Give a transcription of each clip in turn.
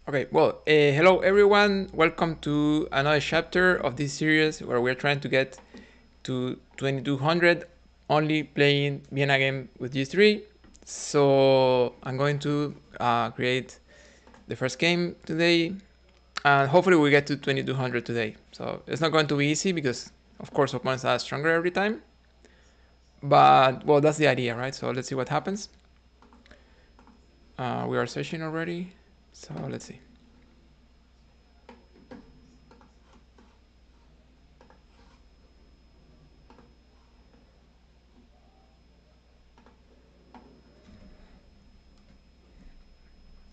Okay, well, hello everyone. Welcome to another chapter of this series where we're trying to get to 2200 only playing Vienna Game with G3. So I'm going to create the first game today and hopefully we get to 2200 today. So it's not going to be easy because of course opponents are stronger every time. But well, that's the idea, right? So let's see what happens. We are searching already. So let's see.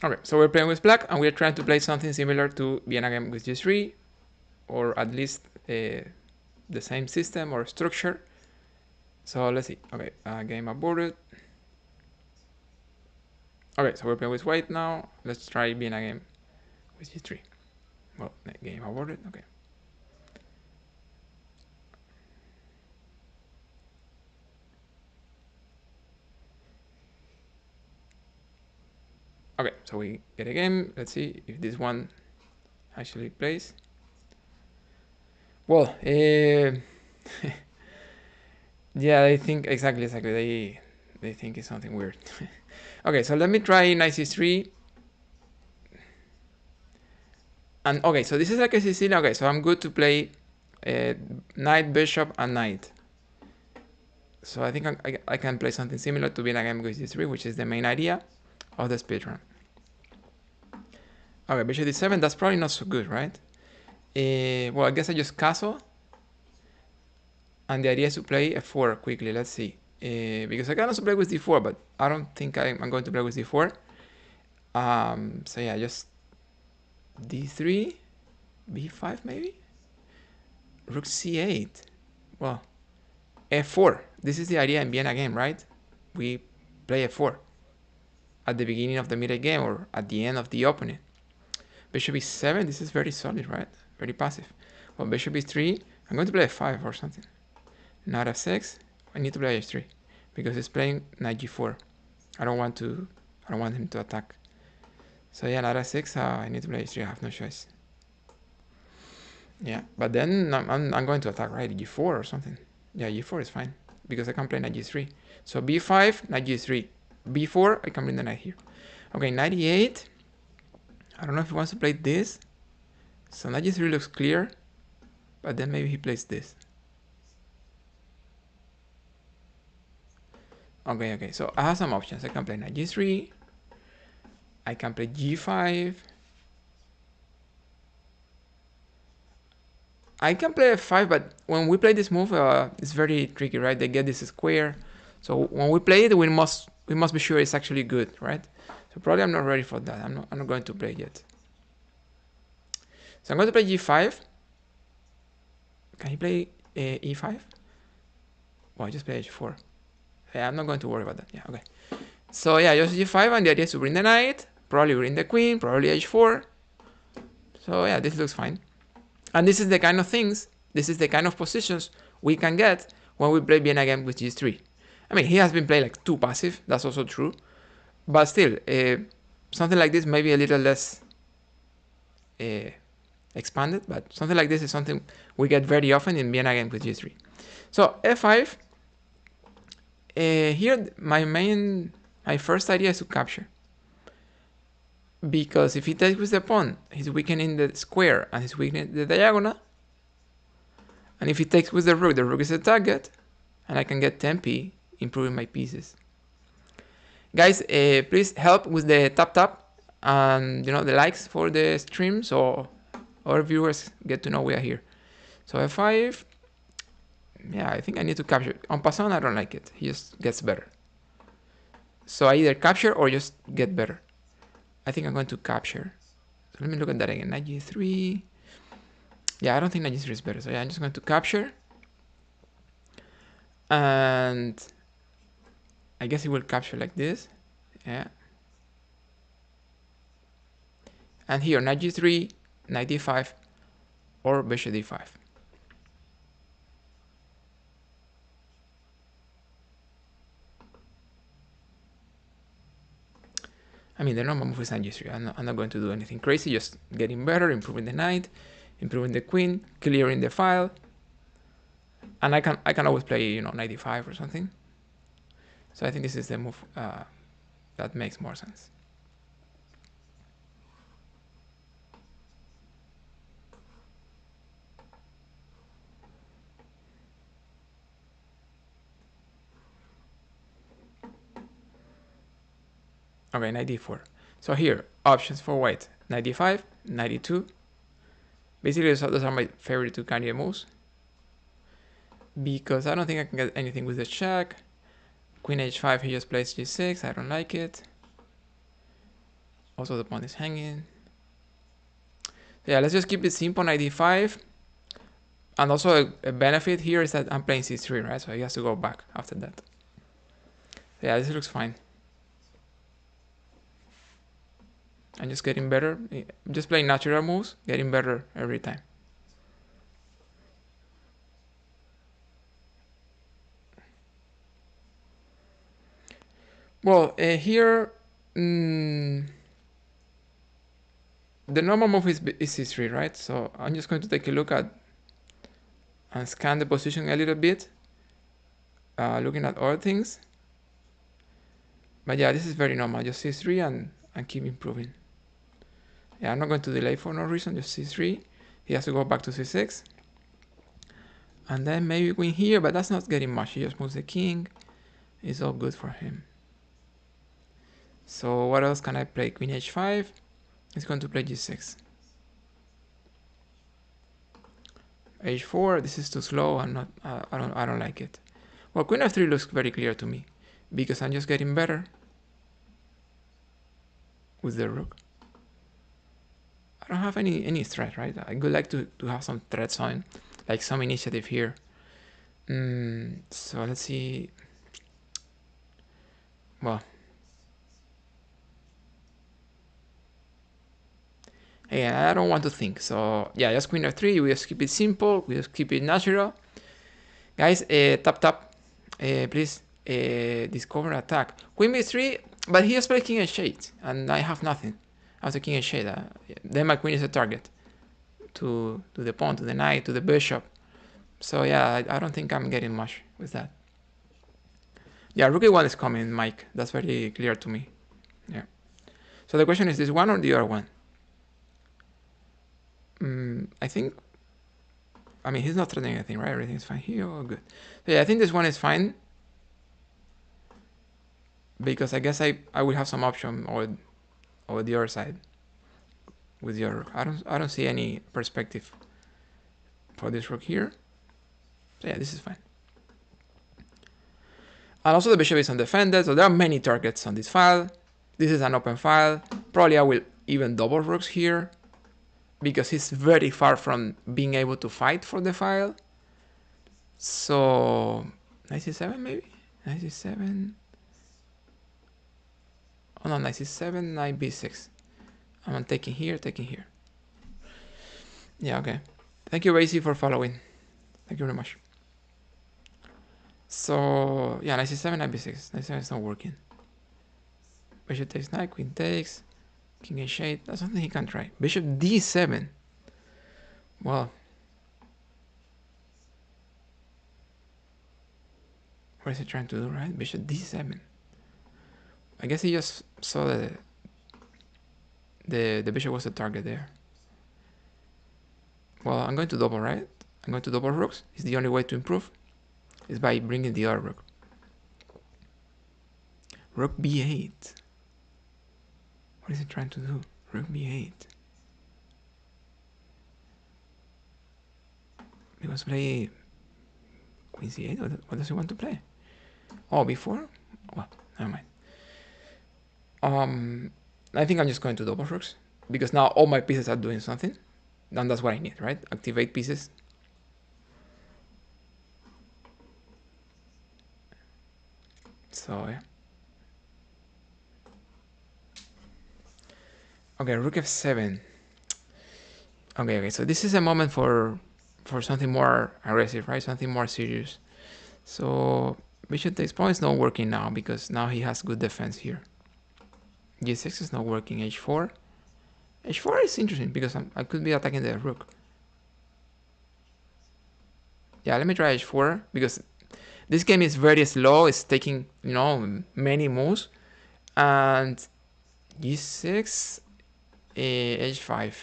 Okay, so we're playing with black and we're trying to play something similar to Vienna Game with G3, or at least the same system or structure. So let's see. Okay, game aborted. Okay, so we're playing with white now. Let's try Vienna Game with G3. Well, game aborted. Okay. Okay, so we get a game. Let's see if this one actually plays. Well, yeah, I think exactly. They think it's something weird. Okay, so let me try knight c3. And okay, so this is like a Sicilian. Okay, so I'm good to play knight, bishop, and knight. So I think I can play something similar to Vienna Game with G3, which is the main idea of the speedrun. Okay, bishop d7, that's probably not so good, right? Well, I guess I just castle. And the idea is to play f4 quickly. Let's see. Because I can also play with d4, but I don't think I'm going to play with d4. So yeah, just d3, b5 maybe? Rook c8. Well, f4. This is the idea in Vienna Game, right? We play f4 at the beginning of the middle game or at the end of the opening. Bishop e7, this is very solid, right? Very passive. Well, bishop e3, I'm going to play f5 or something. Knight f6, I need to play h3 because it's playing knight g4. I don't want him to attack. So yeah, knight f6, I need to play h3, I have no choice. Yeah, but then I'm going to attack, right? G4 or something. Yeah, G4 is fine because I can play knight G3. So B5, knight G3. B4, I can bring the knight here. Okay, knight E8. I don't know if he wants to play this. So knight G3 looks clear, but then maybe he plays this. Okay, so I have some options. I can play knight G3. I can play G5. I can play f5, but when we play this move, it's very tricky, right? They get this square. So when we play it, we must be sure it's actually good, right? So probably I'm not ready for that. I'm not going to play yet. So I'm going to play g5. Can he play e5? Well, I just play h4. Yeah, I'm not going to worry about that. Yeah, okay. So yeah, just g5, and the idea is to bring the knight, probably bring the queen, probably h4. So yeah, this looks fine. And this is the kind of things, this is the kind of positions we can get when we play Vienna Game with g3. I mean, he has been playing like too passive, that's also true. But still, something like this may be a little less expanded, but something like this is something we get very often in Vienna Game with g3. So f5, here my first idea is to capture. Because if he takes with the pawn, he's weakening the square and he's weakening the diagonal. And if he takes with the rook is a target, and I can get tempi, improving my pieces. Guys, please help with the tap and the likes for the stream so our viewers get to know we are here. So f5, yeah, I think I need to capture. En passant, I don't like it. He just gets better. So I either capture or just get better. I think I'm going to capture. So let me look at that again. Knight g3. Yeah, I don't think knight g3 is better. So yeah, I'm just going to capture. And I guess he will capture like this. Yeah. And here, knight g3, knight d5, or bishop d5. I mean, the normal move is knight g3. I'm not going to do anything crazy, just getting better, improving the knight, improving the queen, clearing the file. And I can always play, you know, knight d5 or something. So I think this is the move that makes more sense. Okay, knight d4. So here, options for white: knight d5, knight d2. Basically, those are my favorite two candidate moves, because I don't think I can get anything with the check. Queen h5, he just plays g6. I don't like it. Also, the pawn is hanging. Yeah, let's just keep it simple, knight d5. And also a benefit here is that I'm playing c3, right? So he has to go back after that. Yeah, this looks fine. I'm just getting better. I'm just playing natural moves, getting better every time. Well, here, the normal move is c3, right? So I'm just going to take a look at and scan the position a little bit, looking at other things. But yeah, this is very normal. Just c3 and keep improving. Yeah, I'm not going to delay for no reason, just c3. He has to go back to c6. And then maybe queen here, but that's not getting much. He just moves the king. It's all good for him. So what else can I play? Queen h5. He's going to play g6. h4. This is too slow. I don't like it. Well, queen f3 looks very clear to me, because I'm just getting better with the rook. I don't have any threat, right? I would like to have some threats on, like some initiative here. So let's see. Well, yeah, I don't want to think. So yeah, just queen f3. We just keep it simple. We just keep it natural. Guys, tap. Please discover attack. Queen b3, but he has played king h8, and I have nothing. After king h8, then my queen is a target to the pawn, to the knight, to the bishop. So yeah, I don't think I'm getting much with that. Yeah, rook a1 is coming, Mike. That's very clear to me. Yeah. So the question is this one or the other one? I think, I mean, he's not threatening anything, right? Everything's fine here. Oh, good. So yeah, I think this one is fine, because I guess I will have some option over the other side with your rook. I don't see any perspective for this rook here. So yeah, this is fine. And also the bishop is undefended, so there are many targets on this file. This is an open file. Probably I will even double rooks here, because he's very far from being able to fight for the file. So knight c7 maybe? Knight c7. Oh no, knight c7, knight b6. I'm taking here, taking here. Yeah, okay. Thank you, Racy, for following. Thank you very much. So yeah, knight c7, knight b6. Knight c7 is not working. Bishop takes knight, queen takes, king h8. That's something he can try. Bishop d7. Well, what is he trying to do, right? Bishop d7. I guess he just saw that the bishop was the target there. Well, I'm going to double, right? I'm going to double rooks. It's the only way to improve. Is by bringing the other rook. Rook b8. What is he trying to do? Rook b8. He wants to play queen c8. What does he want to play? Oh, before? Well, never mind. I think I'm just going to double rooks, because now all my pieces are doing something, and that's what I need, right? Activate pieces. So yeah. Okay, rook f7. Okay, so this is a moment for something more aggressive, right? Something more serious. So bishop takes pawn is not working now, because now he has good defense here. G6 is not working. H4. H4 is interesting because I could be attacking the rook. Yeah, let me try H4 because this game is very slow. It's taking, many moves. And G6, H5.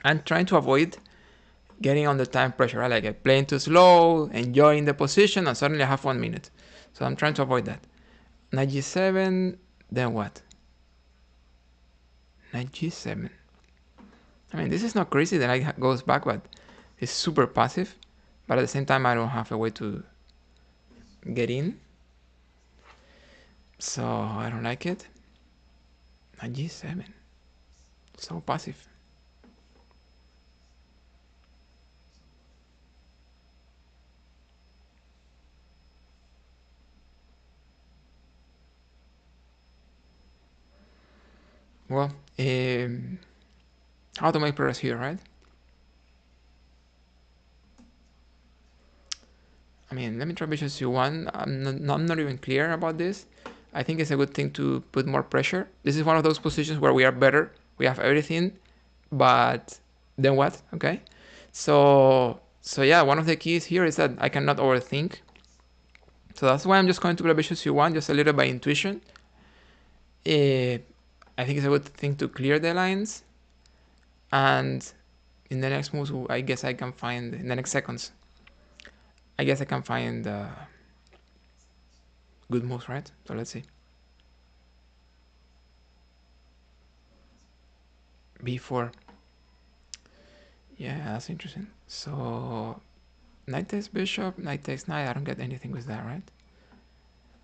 I'm trying to avoid getting under time pressure, right? Like playing too slow, enjoying the position, and suddenly I have 1 minute. So I'm trying to avoid that. Knight G7, then what? Knight G7. I mean, this is not crazy. The knight goes back, but it's super passive. But at the same time, I don't have a way to get in. So I don't like it. Knight G7. So passive. Well, how to make progress here, right? I mean, let me try bishop c1. I'm not even clear about this. I think it's a good thing to put more pressure. This is one of those positions where we are better. We have everything, but then what? Okay. So yeah, one of the keys here is that I cannot overthink. So that's why I'm just going to play bishop c1, just a little by intuition. I think it's a good thing to clear the lines. And in the next moves, I guess I can find, in the next seconds, I guess I can find good moves, right? So let's see. B4. Yeah, that's interesting. So knight takes bishop, knight takes knight. I don't get anything with that, right?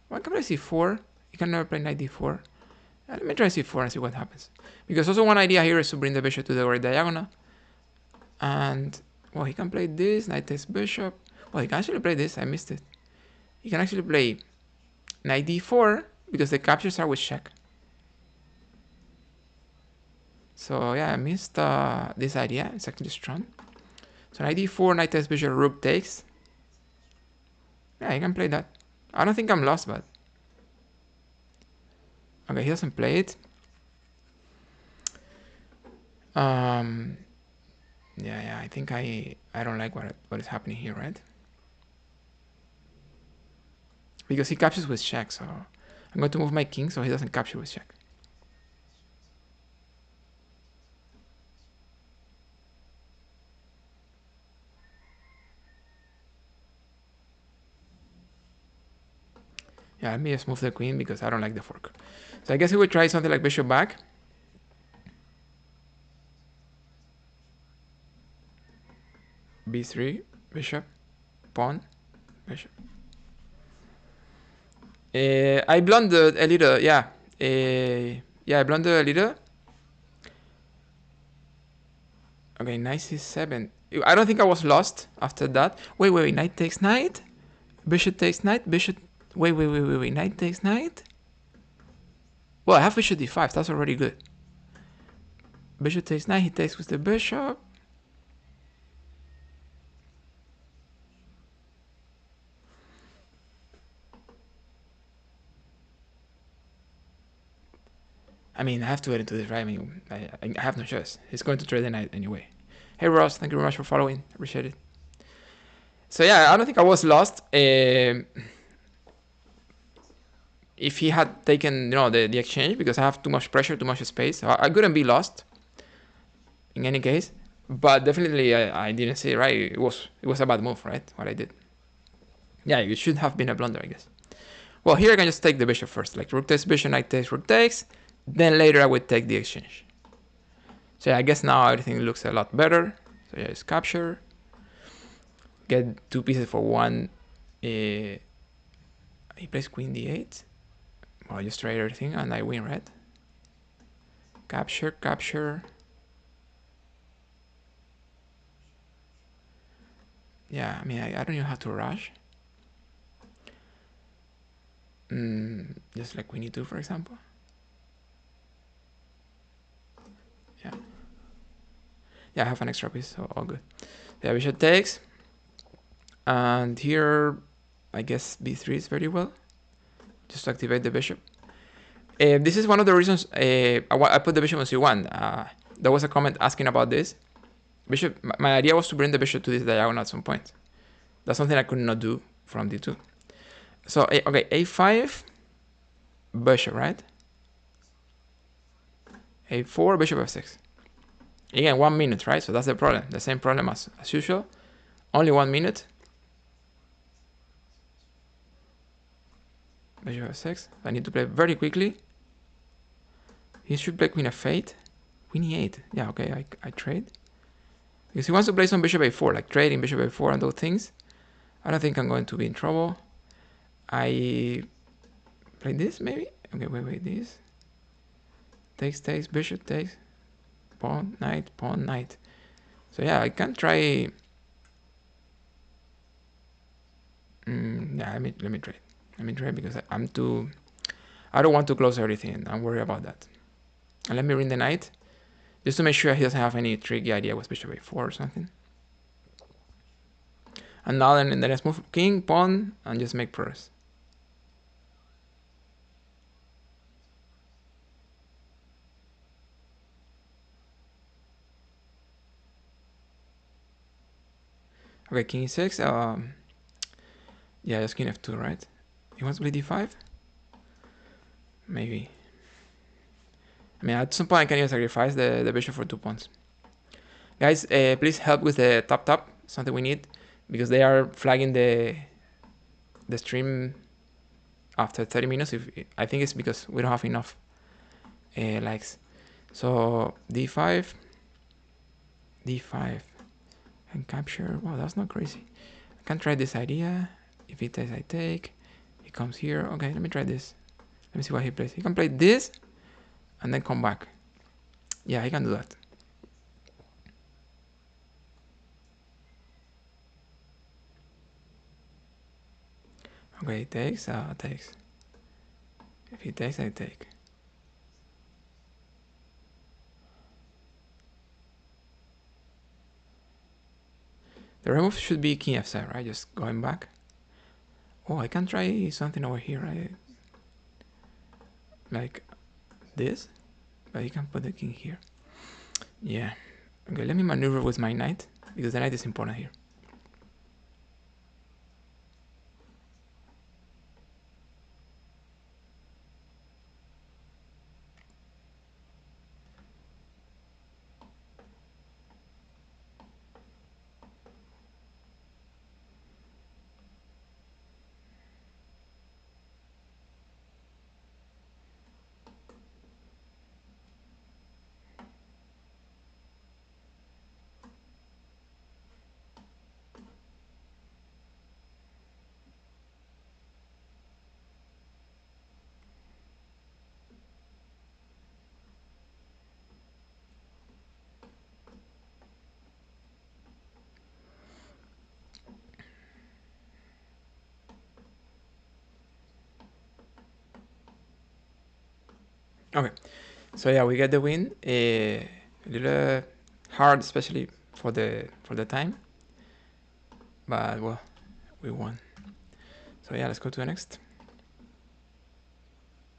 Well, I can play c4. You can never play knight d4. Let me try c4 and see what happens. Because also one idea here is to bring the bishop to the right diagonal. And, well, he can play this, knight takes bishop. Well, he can actually play this. I missed it. He can actually play knight d4 because the captures are with check. So yeah, I missed this idea. It's actually strong. So knight d4, knight takes bishop, rook takes. Yeah, you can play that. I don't think I'm lost, but okay, he doesn't play it. Yeah, I think I don't like what is happening here, right? Because he captures with check, so I'm going to move my king so he doesn't capture with check. Yeah, let me just move the queen because I don't like the fork. So I guess he would try something like bishop back. B3, bishop, pawn, bishop. I blundered a little, yeah. Yeah, I blundered a little. Okay, knight c7. I don't think I was lost after that. Wait, knight takes knight? Bishop takes knight, bishop... Wait, knight takes knight? Well, I have bishop d5, that's already good. Bishop takes knight, he takes with the bishop. I mean, I have to get into this, right? I mean, I have no choice. He's going to trade the knight anyway. Hey Ross, thank you very much for following. Appreciate it. So yeah, I don't think I was lost. If he had taken, the exchange, because I have too much pressure, too much space, I couldn't be lost. In any case, but definitely I didn't see it right. It was a bad move, right? What I did. Yeah, it should have been a blunder, I guess. Well, here I can just take the bishop first, like rook takes bishop, knight takes, rook takes. Then later I would take the exchange. So yeah, I guess now everything looks a lot better. So yeah, it's capture. Get 2 pieces for 1. He plays queen d8. Well, I just trade everything and I win, right? Capture. Yeah, I mean, I don't even have to rush. Just like queen e2, for example. Yeah, I have an extra piece, so all good. Yeah, bishop takes. And here, I guess b3 is very well. Just to activate the bishop. This is one of the reasons I put the bishop on c1. There was a comment asking about this. Bishop. My idea was to bring the bishop to this diagonal at some point. That's something I could not do from d2. So, okay, a5, bishop, right? a4, bishop f6. Again, 1 minute, right? So that's the problem. The same problem as usual. Only 1 minute. Bishop f6. I need to play very quickly. He should play queen f8. Queen e8. Yeah, okay, I trade. Because he wants to play some bishop a4, like trading bishop a4 and those things. I don't think I'm going to be in trouble. I play this, maybe? Okay, wait, this. Takes, bishop takes. Pawn, knight. So yeah, I can try... yeah, let me trade. Let me trade because I'm too... I don't want to close everything. I'm worried about that. And let me ring the knight. Just to make sure he doesn't have any tricky idea with bishop a4 or something. And now then in the next move, king, pawn, and just make progress. Okay, king e6. Yeah, just king f2, right? He wants to play d5? Maybe. I mean, at some point I can even sacrifice the bishop for 2 pawns. Guys, please help with the tap. Something we need. Because they are flagging the stream after 30 minutes. I think it's because we don't have enough likes. So, d5. And capture. Wow, that's not crazy. I can try this idea. If he takes, I take. He comes here. Okay, let me try this. Let me see what he plays. He can play this and then come back. Yeah, he can do that. Okay, he takes. If he takes, I take. The remove should be king f7, right? Just going back. Oh, I can try something over here, right? Like this. But you can put the king here. Yeah. Okay, let me maneuver with my knight. Because the knight is important here. Okay, so yeah, we get the win. A little hard, especially for the time, but well, we won. So yeah, let's go to the next.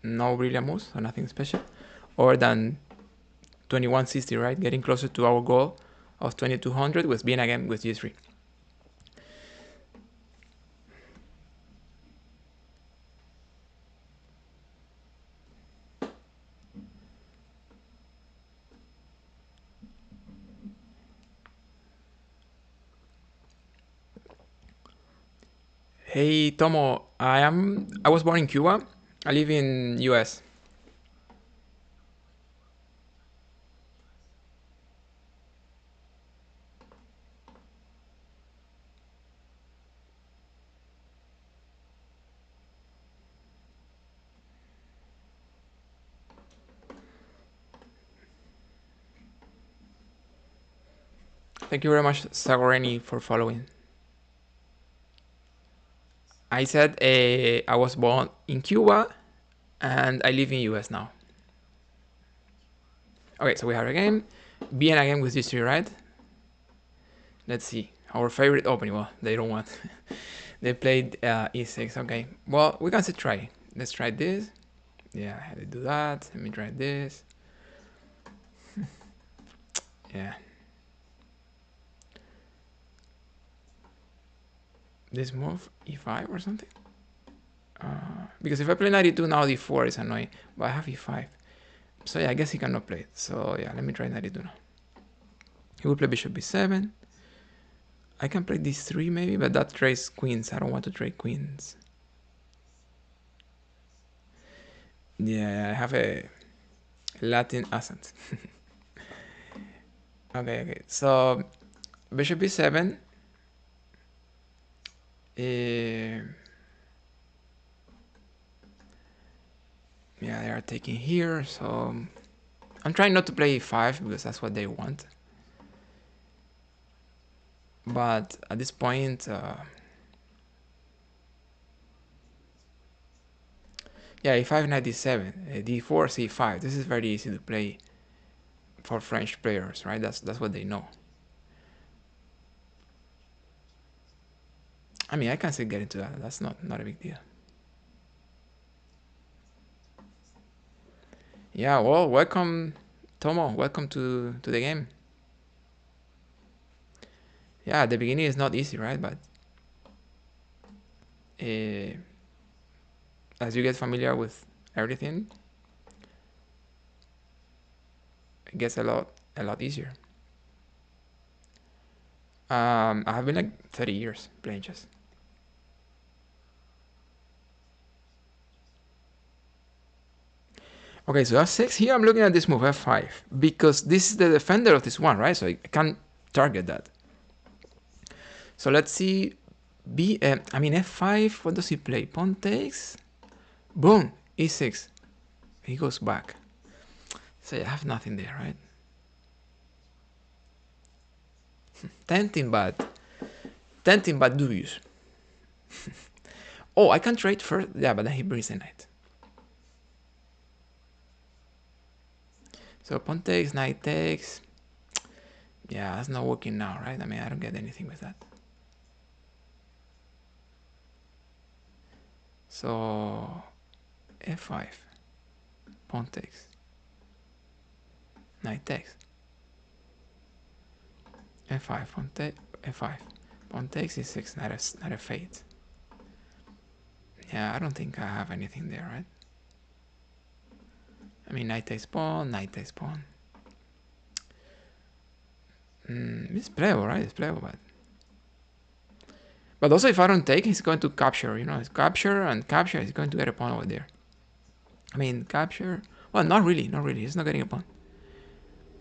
No brilliant moves, so nothing special, other than 2160, right? Getting closer to our goal of 2200 with Vienna Game with G3. Hey Tomo, I was born in Cuba. I live in US. Thank you very much, Sagoreni, for following. I said I was born in Cuba and I live in US now. Okay, so we have a game. Vienna Game with G3, right? Let's see. Our favorite opening. Well, they don't want. They played e6. Okay. Well, we can still try. Let's try this. Yeah, I had to do that. Let me try this. Yeah. This move, e5 or something? Because if I play knight e2 now, d4 is annoying. But I have e5. So yeah, I guess he cannot play it. So yeah, let me try knight e2 now. He will play bishop b7. I can play d3 maybe, but that trades queens. I don't want to trade queens. Yeah, I have a Latin accent. Okay. So bishop b7. Yeah, they are taking here, so I'm trying not to play e5 because that's what they want. But at this point, yeah, e5, knight d7, d4, c5. This is very easy to play for French players, right? That's what they know. I mean, I can still get into that. That's not a big deal. Yeah, well, welcome, Tomo. Welcome to the game. Yeah, the beginning is not easy, right? But as you get familiar with everything, it gets a lot easier. I have been like 30 years playing chess. Okay, so f6. Here I'm looking at this move, f5, because this is the defender of this one, right? So I can't target that. So let's see. I mean, f5. What does he play? Pawn takes. Boom. e6. He goes back. So I have nothing there, right? Tempting, but dubious. Oh, I can trade first. Yeah, but then he brings a knight. So pawn takes, knight takes. Yeah, that's not working now, right? I mean, I don't get anything with that. So f5, pawn takes, knight takes, f5, pawn takes, f5, pawn takes e6, not a fate. Yeah, I don't think I have anything there, right? I mean, knight takes pawn, knight takes pawn. It's playable, right? It's playable, but also if I don't take, he's going to capture, you know, it's capture and capture, he's going to get a pawn over there. I mean, capture, well, not really, he's not getting a pawn.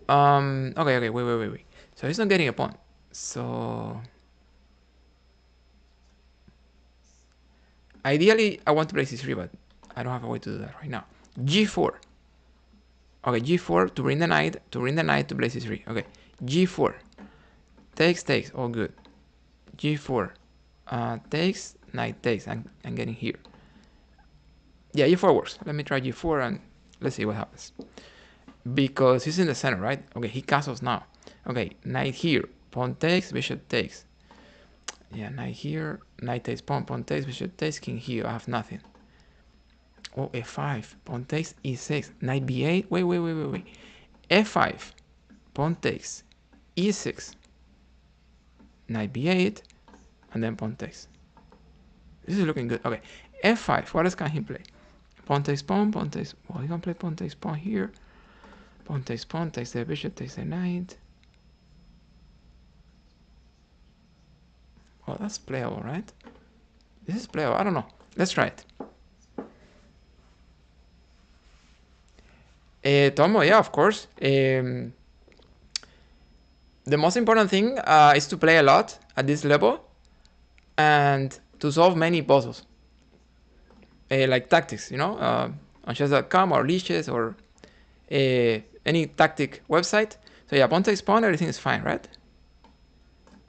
Okay, wait. So he's not getting a pawn. So ideally, I want to play c3, but I don't have a way to do that right now. g4. Okay, g4 to bring the knight, to play c3. Okay, g4. Takes, all good. g4. Takes, knight takes. I'm getting here. Yeah, g4 works. Let me try g4 and let's see what happens. Because he's in the center, right? Okay, he castles now. Okay, knight here. Pawn takes, bishop takes. Yeah, knight here. Knight takes pawn, pawn takes, bishop takes, king here. I have nothing. Oh, f5. Pawn takes, e6. Knight b8. Wait. f5. Pawn takes, e6. Knight b8. And then pawn takes. This is looking good. Okay, f5. What else can he play? Pawn takes pawn, pawn takes. Well, he can play pawn takes pawn here. Pawn takes the bishop, takes the knight. Well, that's playable, right? This is playable. I don't know. Let's try it. Tomo, yeah, of course. The most important thing is to play a lot at this level and to solve many puzzles. Like tactics, you know, on chess.com or Leashes or any tactic website. So yeah, pawn takes pawn, everything is fine, right?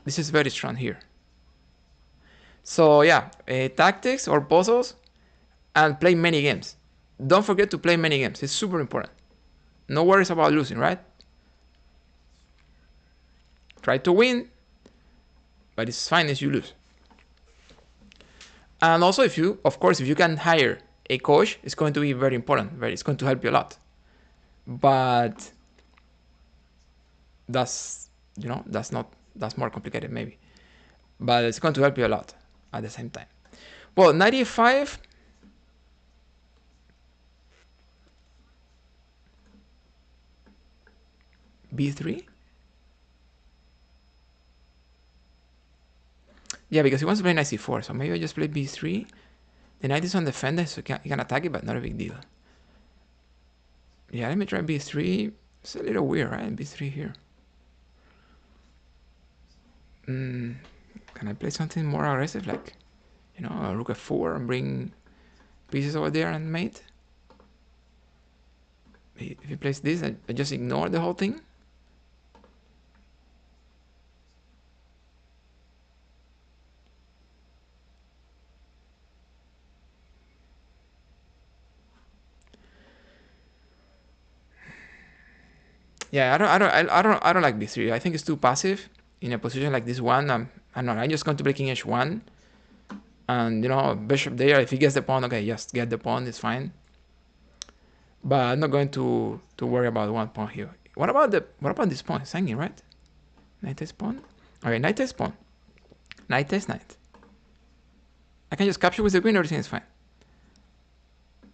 This is very strong here. So yeah, tactics or puzzles and play many games. Don't forget to play many games. It's super important. No worries about losing, right? Try to win, but it's fine if you lose. And also, if you can hire a coach is going to be very important. It's going to help you a lot. But that's, you know, that's more complicated maybe. But it's going to help you a lot at the same time. Well, 95. B3. Yeah, because he wants to play knight c4, so maybe I just play b3. The knight is on the fender, so he can attack it, but not a big deal. Yeah, let me try b3. It's a little weird, right? b3 here. Can I play something more aggressive, like, you know, a rook f4 and bring pieces over there and mate? If he plays this, I just ignore the whole thing. Yeah, I don't like b3. I think it's too passive in a position like this one. I don't know. I'm just going to play king h1, and you know, bishop there. If he gets the pawn, okay, just get the pawn. It's fine. But I'm not going to worry about one pawn here. What about this pawn? It's hanging, right? Knight takes pawn. Okay, knight takes pawn. Knight takes knight. I can just capture with the queen. Everything is fine.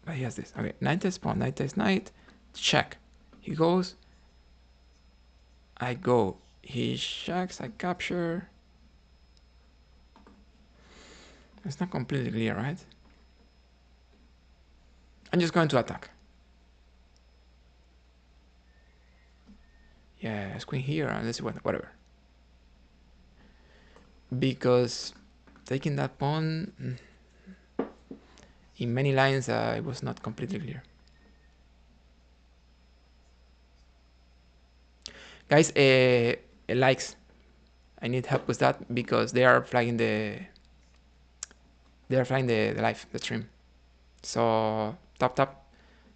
But he has this. Okay, knight takes pawn. Knight takes knight. Check. He goes. I go. He checks. I capture. It's not completely clear, right? I'm just going to attack. Yeah, it's queen here, and let's see whatever. Because taking that pawn in many lines, it was not completely clear. Guys, likes. I need help with that because they are flagging the live, the stream. So tap.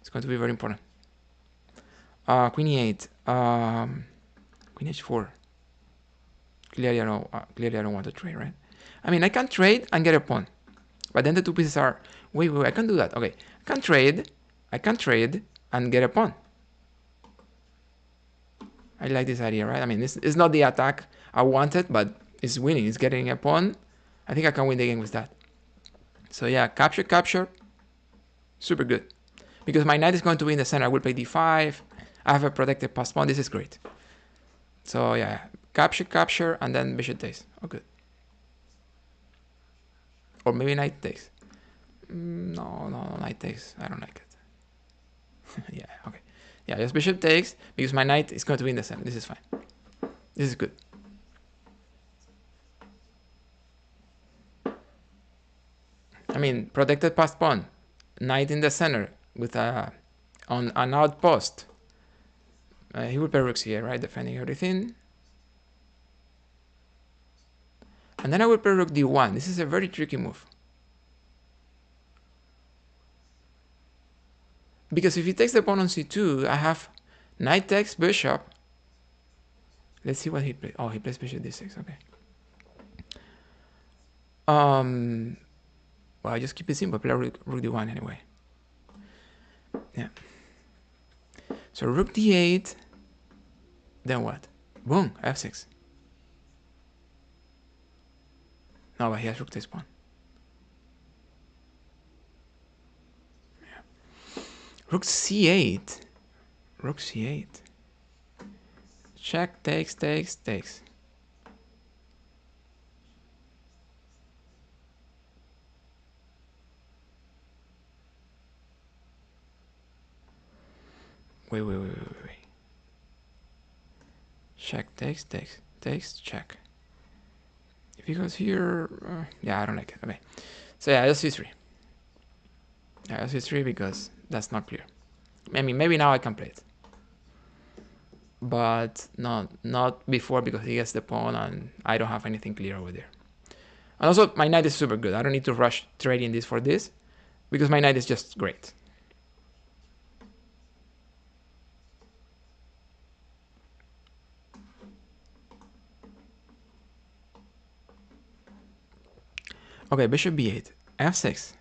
It's going to be very important. Queen e8. Queen h4. Clearly I don't want to trade, right? I mean, I can trade and get a pawn, but then the two pieces are wait. I can do that. Okay, I can trade and get a pawn. I like this idea, right? I mean, it's not the attack I wanted, but it's winning. It's getting a pawn. I think I can win the game with that. So yeah, capture. Super good. Because my knight is going to be in the center. I will play d5. I have a protected pass pawn. This is great. So yeah, capture, and then bishop takes. Oh, good. Or maybe knight takes. No, knight takes. I don't like it. Yeah, okay. Yeah, just bishop takes, because my knight is going to be in the center. This is fine. This is good. I mean, protected passed pawn, knight in the center with on an outpost. He will play rooks here, right? Defending everything. And then I will play rook d1. This is a very tricky move. Because if he takes the pawn on c2, I have knight takes bishop. Let's see what he plays. Oh, he plays bishop d6. Okay. Well, I just keep it simple. Play rook d1 anyway. Yeah. So rook d8. Then what? Boom, f6. No, but he has rook takes pawn. Yeah. Rook c8. Rook c8. Check, takes. Wait. Check, takes, check. If he goes here, yeah, I don't like it. Okay. So yeah, just c3. Yeah, just c3 because that's not clear. I mean, maybe now I can play it. But not before, because he gets the pawn and I don't have anything clear over there. And also, my knight is super good. I don't need to rush trading this for this, because my knight is just great. Okay, bishop b8, f6.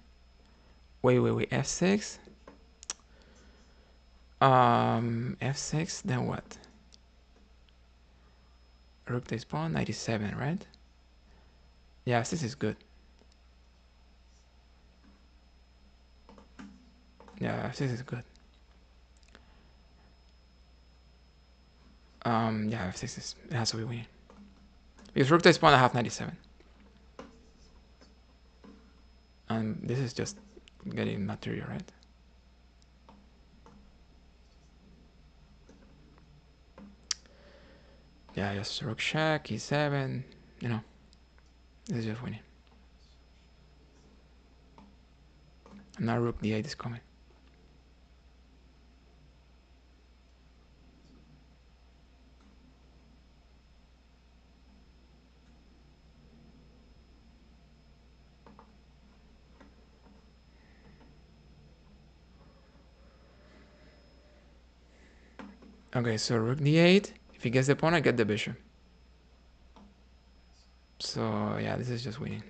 Wait, f6. F6, then what? Rook takes pawn, 97, right? Yeah, f6 is good. Yeah, f6 is good. Yeah, f6 is, it has to be winning. Because rook takes pawn, I have 97. And this is just getting material, right? Yeah, just rook check, e7, you know, this is just winning. And now rook d8 is coming. Okay, so rook d8. If he gets the pawn, I get the bishop. So yeah, this is just winning.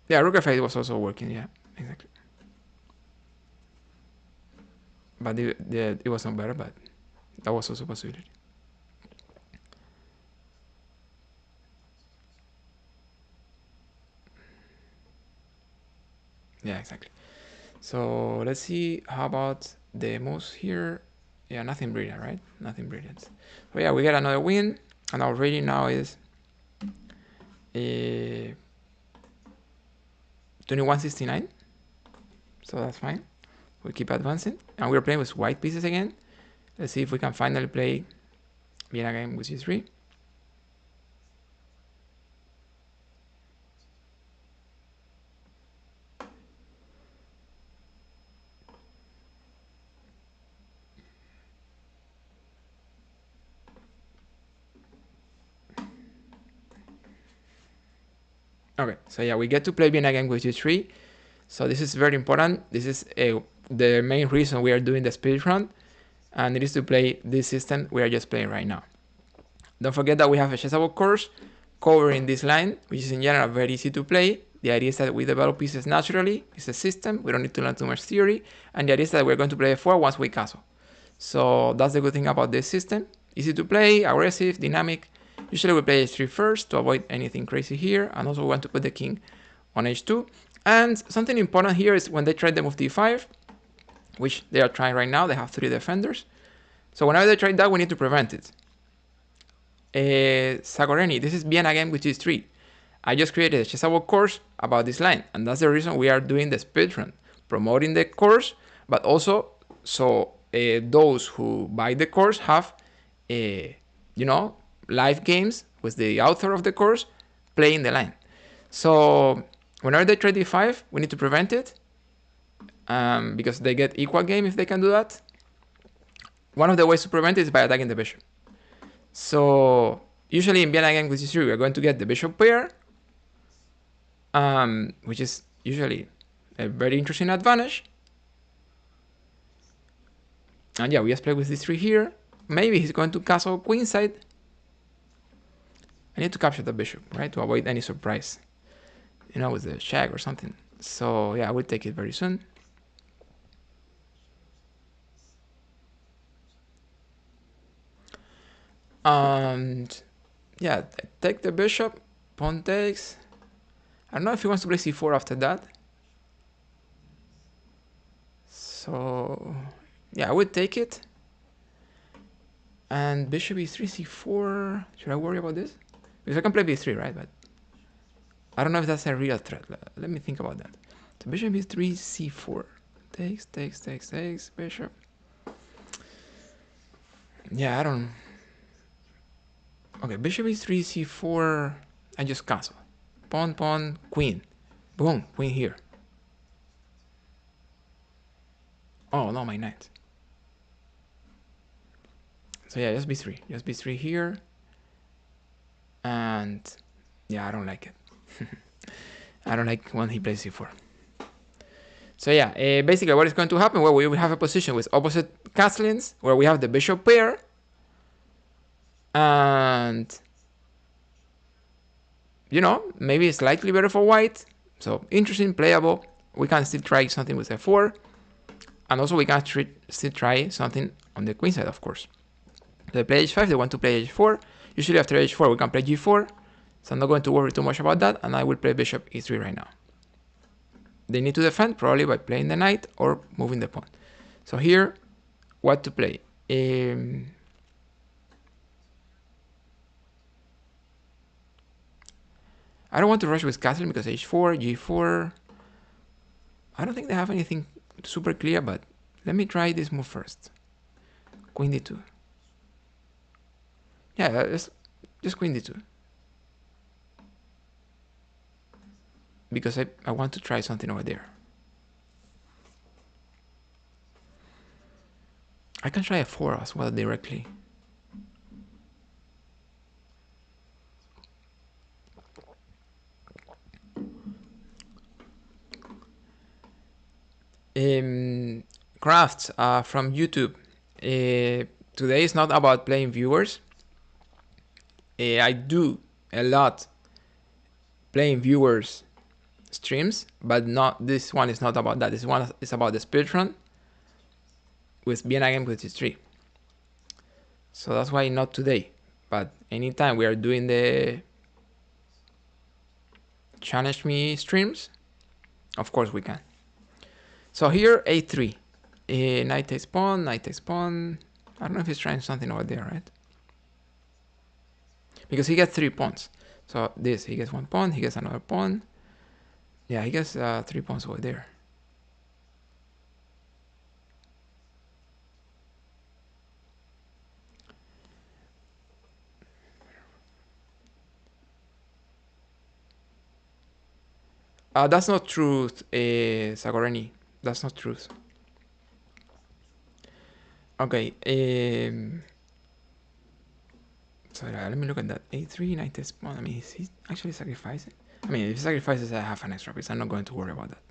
Yeah, rook f8 was also working. Yeah, exactly. But it was not better, but that was also a possibility. Yeah, exactly. So let's see, how about the moves here? Yeah, nothing brilliant, right? Nothing brilliant. But yeah, we get another win, and our rating now is 2169. So that's fine. We keep advancing, and we're playing with white pieces again. Let's see if we can finally play Vienna Game with g3. Okay, so yeah, we get to play Vienna Game with g3. So this is very important. This is the main reason we are doing the speedrun, and it is to play this system we are just playing right now. Don't forget that we have a chessable course covering this line, which is in general very easy to play. The idea is that we develop pieces naturally. It's a system. We don't need to learn too much theory. And the idea is that we're going to play f4 once we castle. So that's the good thing about this system. Easy to play, aggressive, dynamic. Usually we play h3 first to avoid anything crazy here. And also we want to put the king on h2. And something important here is when they try the move d5, which they are trying right now. They have 3 defenders. So whenever they try that, we need to prevent it. Sagoreni, this is Vienna Game with g3. I just created a chessable course about this line, and that's the reason we are doing the speedrun, promoting the course, but also so those who buy the course have, live games with the author of the course playing the line. So whenever they try d5, we need to prevent it, because they get equal game if they can do that. One of the ways to prevent it is by attacking the bishop. So usually in Vienna Game with g3, we are going to get the bishop pair, which is usually a very interesting advantage. And yeah, we just play with this 3 here. Maybe he's going to castle queenside. I need to capture the bishop, right, to avoid any surprise, with the check or something. So yeah, I will take it very soon. And yeah, take the bishop, pawn takes. I don't know if he wants to play c4 after that. So yeah, I would take it. And bishop e3, c4. Should I worry about this? Because I can play b3, right? But I don't know if that's a real threat. Let me think about that. So bishop e3, c4. Takes, bishop. Yeah, I don't... Okay, bishop e3, c4. I just castle. Pawn, queen. Boom, queen here. Oh, no, my knight. So yeah, just b3 here. And yeah, I don't like it. I don't like when he plays c4. So yeah, basically what is going to happen, well, we will have a position with opposite castlings where we have the bishop pair. And you know, maybe slightly better for white. So interesting, playable. We can still try something with f4. And also we can still try something on the queen side, of course. They play h5, they want to play h4. Usually after h4 we can play g4. So I'm not going to worry too much about that, and I will play bishop e3 right now. They need to defend, probably by playing the knight or moving the pawn. So here, what to play? I don't want to rush with castling because h4, g4. I don't think they have anything super clear, but let me try this move first. Queen d2. Yeah, just queen d2. Because I want to try something over there. I can try f4 as well directly. Crafts from YouTube. Today is not about playing viewers. I do a lot playing viewers streams, but not this one is not about that. This one is about the speedrun with Vienna Game with 3. So that's why not today, but anytime we are doing the challenge me streams, of course we can. So here a3, knight takes pawn, knight takes pawn. I don't know if he's trying something over there, right? Because he gets 3 pawns. So this, he gets 1 pawn, he gets another pawn. Yeah, he gets 3 pawns over there. That's not truth, Sagoreni. That's not truth. Okay. So let me look at that. A3, knight takes pawn. I mean, is he actually sacrificing? I mean, if he sacrifices, I have an extra piece. I'm not going to worry about that.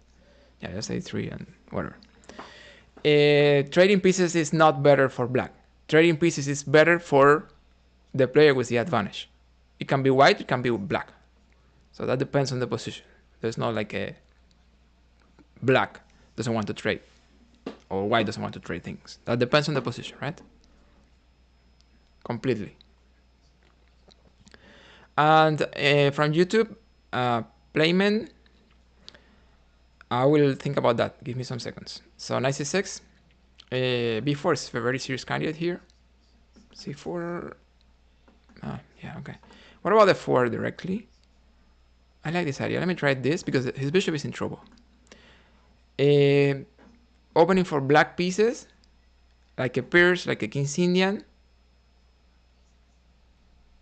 Yeah, just a3 and whatever. Trading pieces is not better for black. Trading pieces is better for the player with the advantage. It can be white, it can be black. So that depends on the position. There's not like a black doesn't want to trade or white doesn't want to trade things. That depends on the position, right? Completely. And from YouTube, Playman, I will think about that. Give me some seconds. So knight c6. b4 is a very serious candidate here. c4. Yeah, okay. What about the 4 directly? I like this idea. Let me try this because his bishop is in trouble. Opening for black pieces, like a Pierce, like a King's Indian,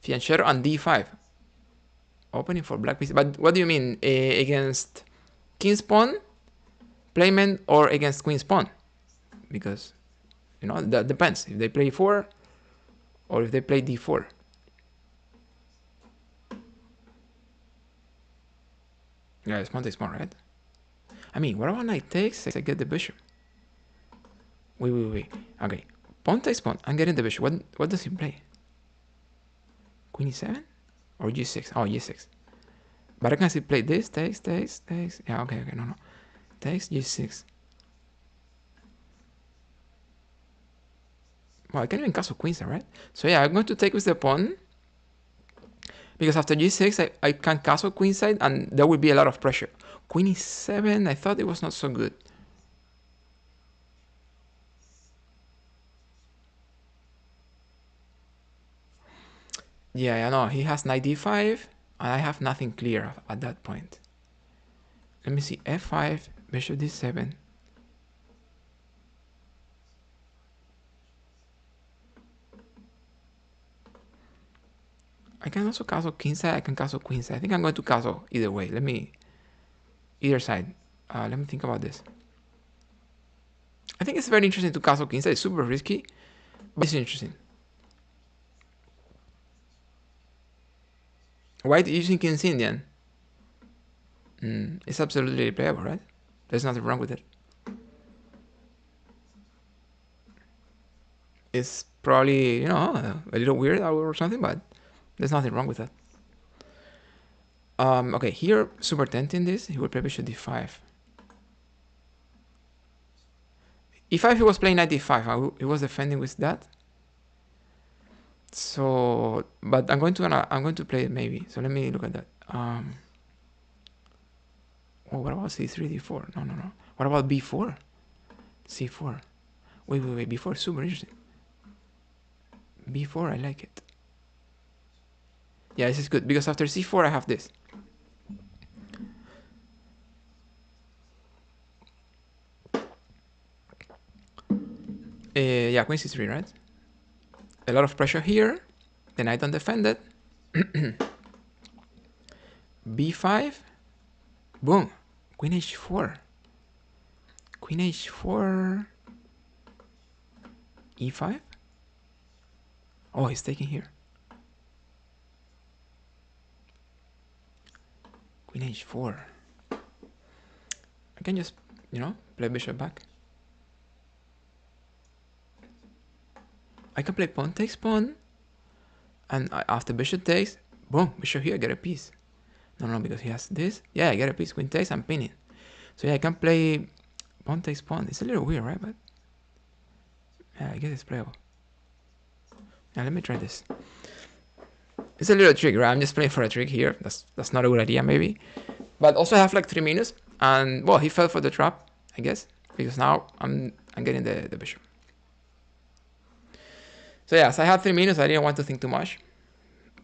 Fianchetto, and d5. Opening for black pieces. But what do you mean? Against King's Pawn, Playman, or against Queen's Pawn? Because, you know, that depends. If they play 4 or if they play d4. Yeah, it's pawn takes pawn, right? I mean, what about knight takes? I get the bishop. Wait. Okay. Pawn takes pawn. I'm getting the bishop. What does he play? Queen e7? Or g6? Oh, g6. But I can still play this. Takes. Yeah, okay, no. Takes, g6. Well, I can even castle queenside, right? So yeah, I'm going to take with the pawn. Because after g6, I can castle queenside and there will be a lot of pressure. Queen e7, I thought it was not so good. Yeah, I know. He has knight d5 and I have nothing clear at that point. Let me see. f5, bishop d7. I can also castle kingside. I can castle queenside. I think I'm going to castle either way. Either side. Let me think about this. I think it's very interesting to castle kingside. It's super risky, but it's interesting. White using King's Indian. It's absolutely playable, right? There's nothing wrong with it. It's probably, a little weird or something, but there's nothing wrong with that. Okay, here, super tempting this. He will play bishop d5. E5, he was playing knight d5. He was defending with that. So, but I'm going to play it maybe. So let me look at that. Oh, what about c3, d4? No. What about b4? c4. Wait. b4 is super interesting. b4, I like it. Yeah, this is good because after c4 I have this. Yeah, queen c3, right? A lot of pressure here. The knight undefended. b5. Boom. Queen h4. Queen h4. e5. Oh, he's taking here. Queen h4. I can just, play bishop back. I can play pawn takes pawn. And after bishop takes, boom, bishop here, get a piece. No, because he has this. Yeah, I get a piece, queen takes, I'm pinning. So yeah, I can play pawn takes pawn. It's a little weird, right? But yeah, I guess it's playable. Now let me try this. It's a little trick, right? I'm just playing for a trick here. That's not a good idea, maybe. But also I have like 3 minutes. And well, he fell for the trap, I guess. Because now I'm getting the bishop. So yeah, so I had 3 minutes. I didn't want to think too much.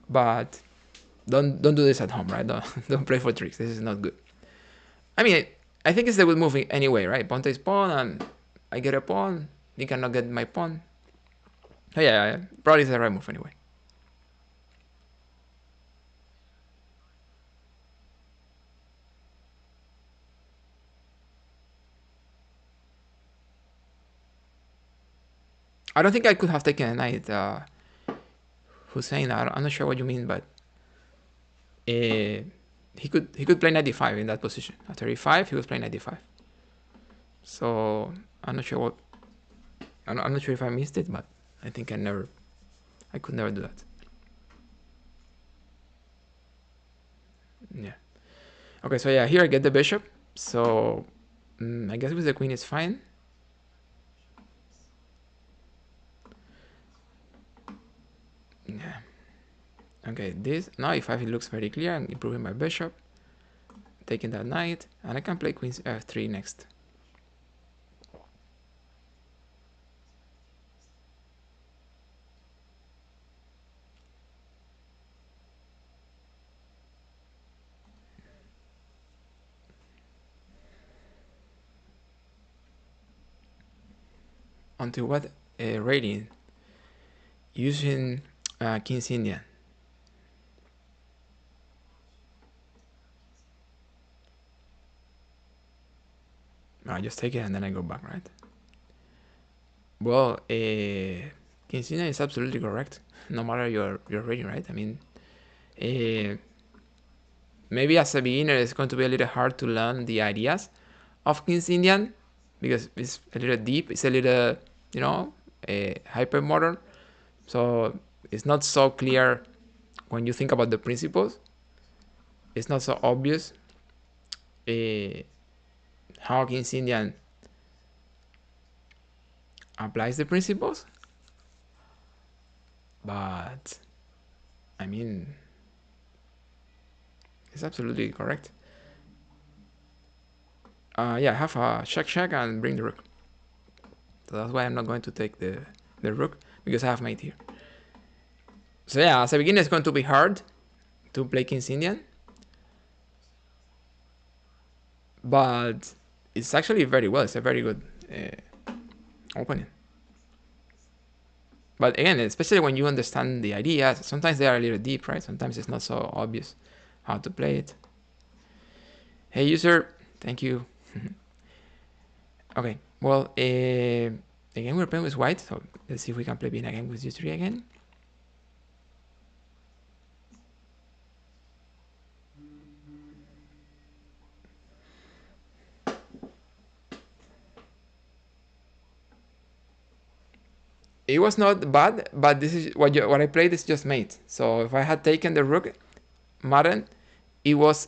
But don't do this at home, right? Don't play for tricks. This is not good. I mean, I think it's the good move anyway, right? Pawn takes pawn, and I get a pawn. He cannot get my pawn. So yeah, probably it's the right move anyway. I don't think I could have taken a knight, Hussein. I'm not sure what you mean, but he could play knight d5 in that position. After e5, he was playing knight d5. So I'm not sure what. I'm not sure if I missed it, but I think I could never do that. Yeah. Okay, so yeah, here I get the bishop. So I guess with the queen it's fine. Yeah. Okay, this now e5 it looks very clear. I'm improving my bishop, taking that knight, and I can play queen f3 next. Onto what rating? Using King's Indian. I just take it and then I go back, right? Well, King's Indian is absolutely correct, no matter your rating, right? I mean, maybe as a beginner it's going to be a little hard to learn the ideas of King's Indian because it's a little deep, it's a little, hyper modern. So it's not so clear when you think about the principles. It's not so obvious how King's Indian applies the principles. But I mean, it's absolutely correct. Yeah, I have a check and bring the rook. So that's why I'm not going to take the rook, because I have mate here. So yeah, as a beginner it's going to be hard to play King's Indian. But it's actually very well. It's a very good opening. But again, especially when you understand the ideas, sometimes they are a little deep, right? Sometimes it's not so obvious how to play it. Hey user, thank you. Okay, well, again we're playing with white, so let's see if we can play Vienna Game with u3 again. It was not bad, but this is what I played is just mate. So if I had taken the rook, Maren, it was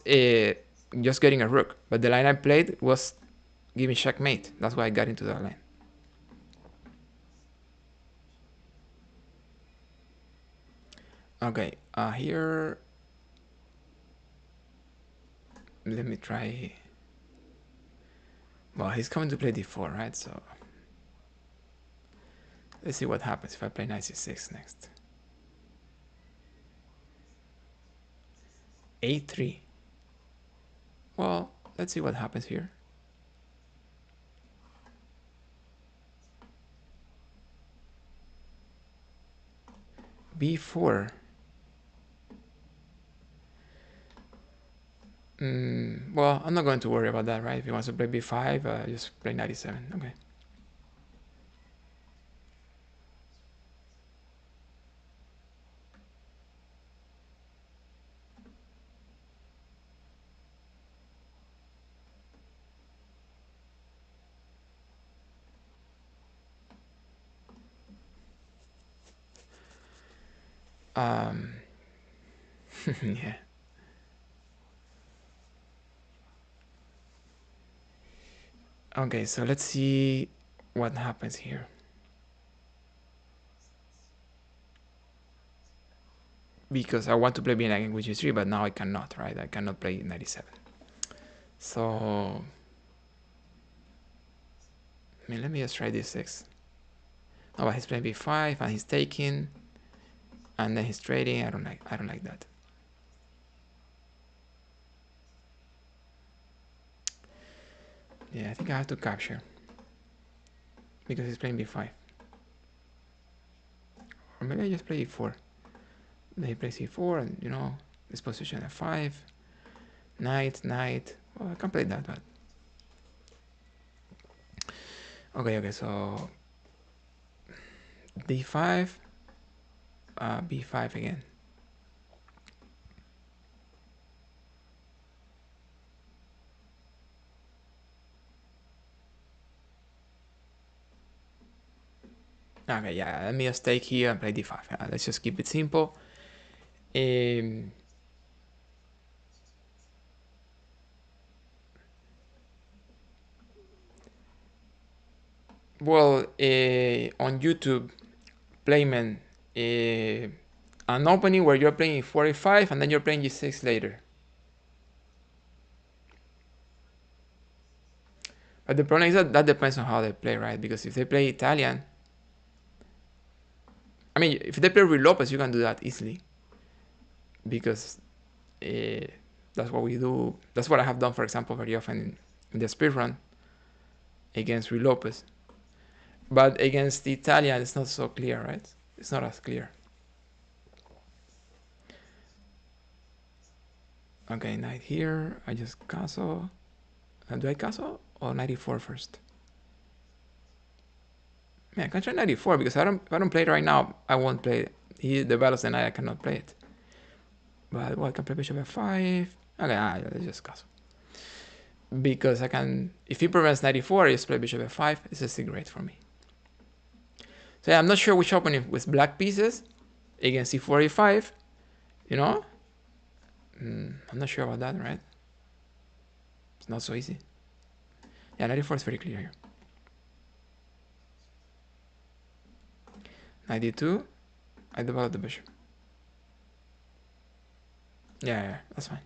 just getting a rook. But the line I played was giving checkmate. That's why I got into that line. Okay, here, let me try. Well, he's coming to play d4, right? So let's see what happens if I play knight c6 next. a3. Well, let's see what happens here. b4. Well, I'm not going to worry about that, right? If he wants to play b5, just play knight e7. Okay. Yeah. Okay, so let's see what happens here. Because I want to play Vienna Game with g3, but now I cannot, right? I cannot play 97. So, I mean, let me just try d6. Oh, but he's playing b5 and he's taking, and then he's trading. I don't like that. Yeah, I think I have to capture because he's playing b5. Or maybe I just play e4. Then he plays e4, and you know, this position f5, knight. Well, I can play that, but okay. So d5, b5 again. Okay, yeah, let me just take here and play d5. Let's just keep it simple. Well, on YouTube, Playman, an opening where you're playing 45 and then you're playing g6 later. But the problem is that depends on how they play, right? Because if they play Italian, I mean, if they play Ruy Lopez, you can do that easily. Because that's what we do. That's what I have done, for example, very often in the Speedrun against Ruy Lopez. But against the Italian, it's not so clear, right? It's not as clear. Okay, knight here. I just castle. Do I castle or 94 first? Man, I can try 94 because if I don't play it right now, I won't play it. He develops the knight, I cannot play it. But well, I can play bishop f5. Okay, let's just castle. Because I can, if he prevents 94, I just play bishop f5. It's a still great for me. So yeah, I'm not sure which opening with black pieces against c4, e5. You know? I'm not sure about that, right? It's not so easy. Yeah, 94 is very clear here. 92, I develop the bishop. Yeah, that's fine.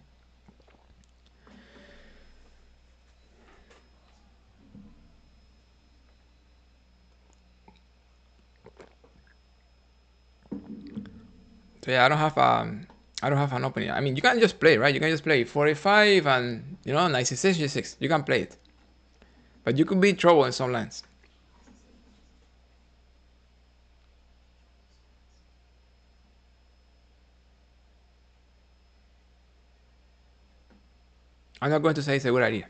So yeah, I don't have an opening. I mean, you can just play, right? You can just play 45 and, you know, knight c6, g6. You can play it. But you could be in trouble in some lands. I'm not going to say it's a good idea.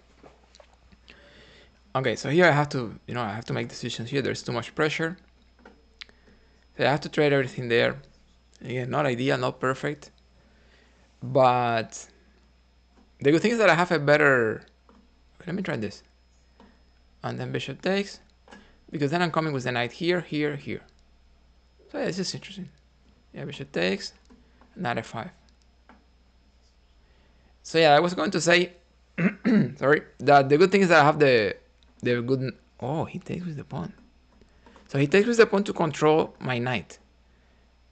Okay, so here I have to, you know, I have to make decisions here. There's too much pressure. So I have to trade everything there. Again, not ideal, not perfect. But the good thing is that I have a better... Okay, let me try this. And then bishop takes. Because then I'm coming with the knight here, here, here. So yeah, it's just interesting. Yeah, bishop takes. Knight f5. So yeah, I was going to say, sorry, that the good thing is that I have the good. Oh, he takes with the pawn. So he takes with the pawn to control my knight,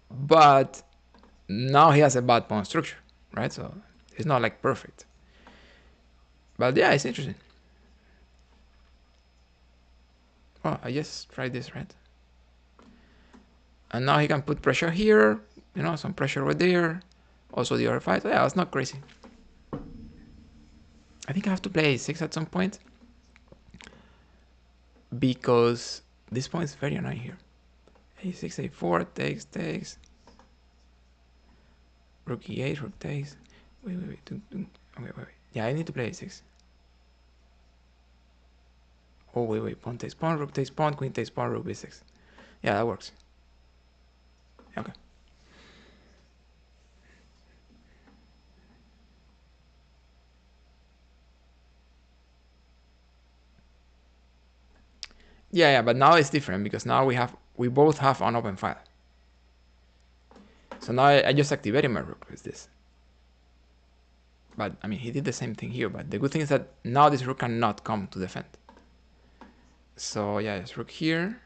but now he has a bad pawn structure, right? So it's not like perfect. But yeah, it's interesting. Oh, I just tried this, right? And now he can put pressure here, you know, some pressure over there. Also the other fight. So yeah, it's not crazy. I think I have to play a6 at some point, because this point is very annoying here. A6, A4, takes. Rook E8, rook takes. Wait. Okay, wait. Yeah, I need to play A6. Oh, wait. Pawn takes pawn, rook takes pawn, queen takes pawn, rook B6. Yeah, that works. Okay. Yeah, but now it's different because now we both have an open file. So now I just activated my rook with this. But I mean, he did the same thing here. But the good thing is that now this rook cannot come to defend. So yeah, it's rook here.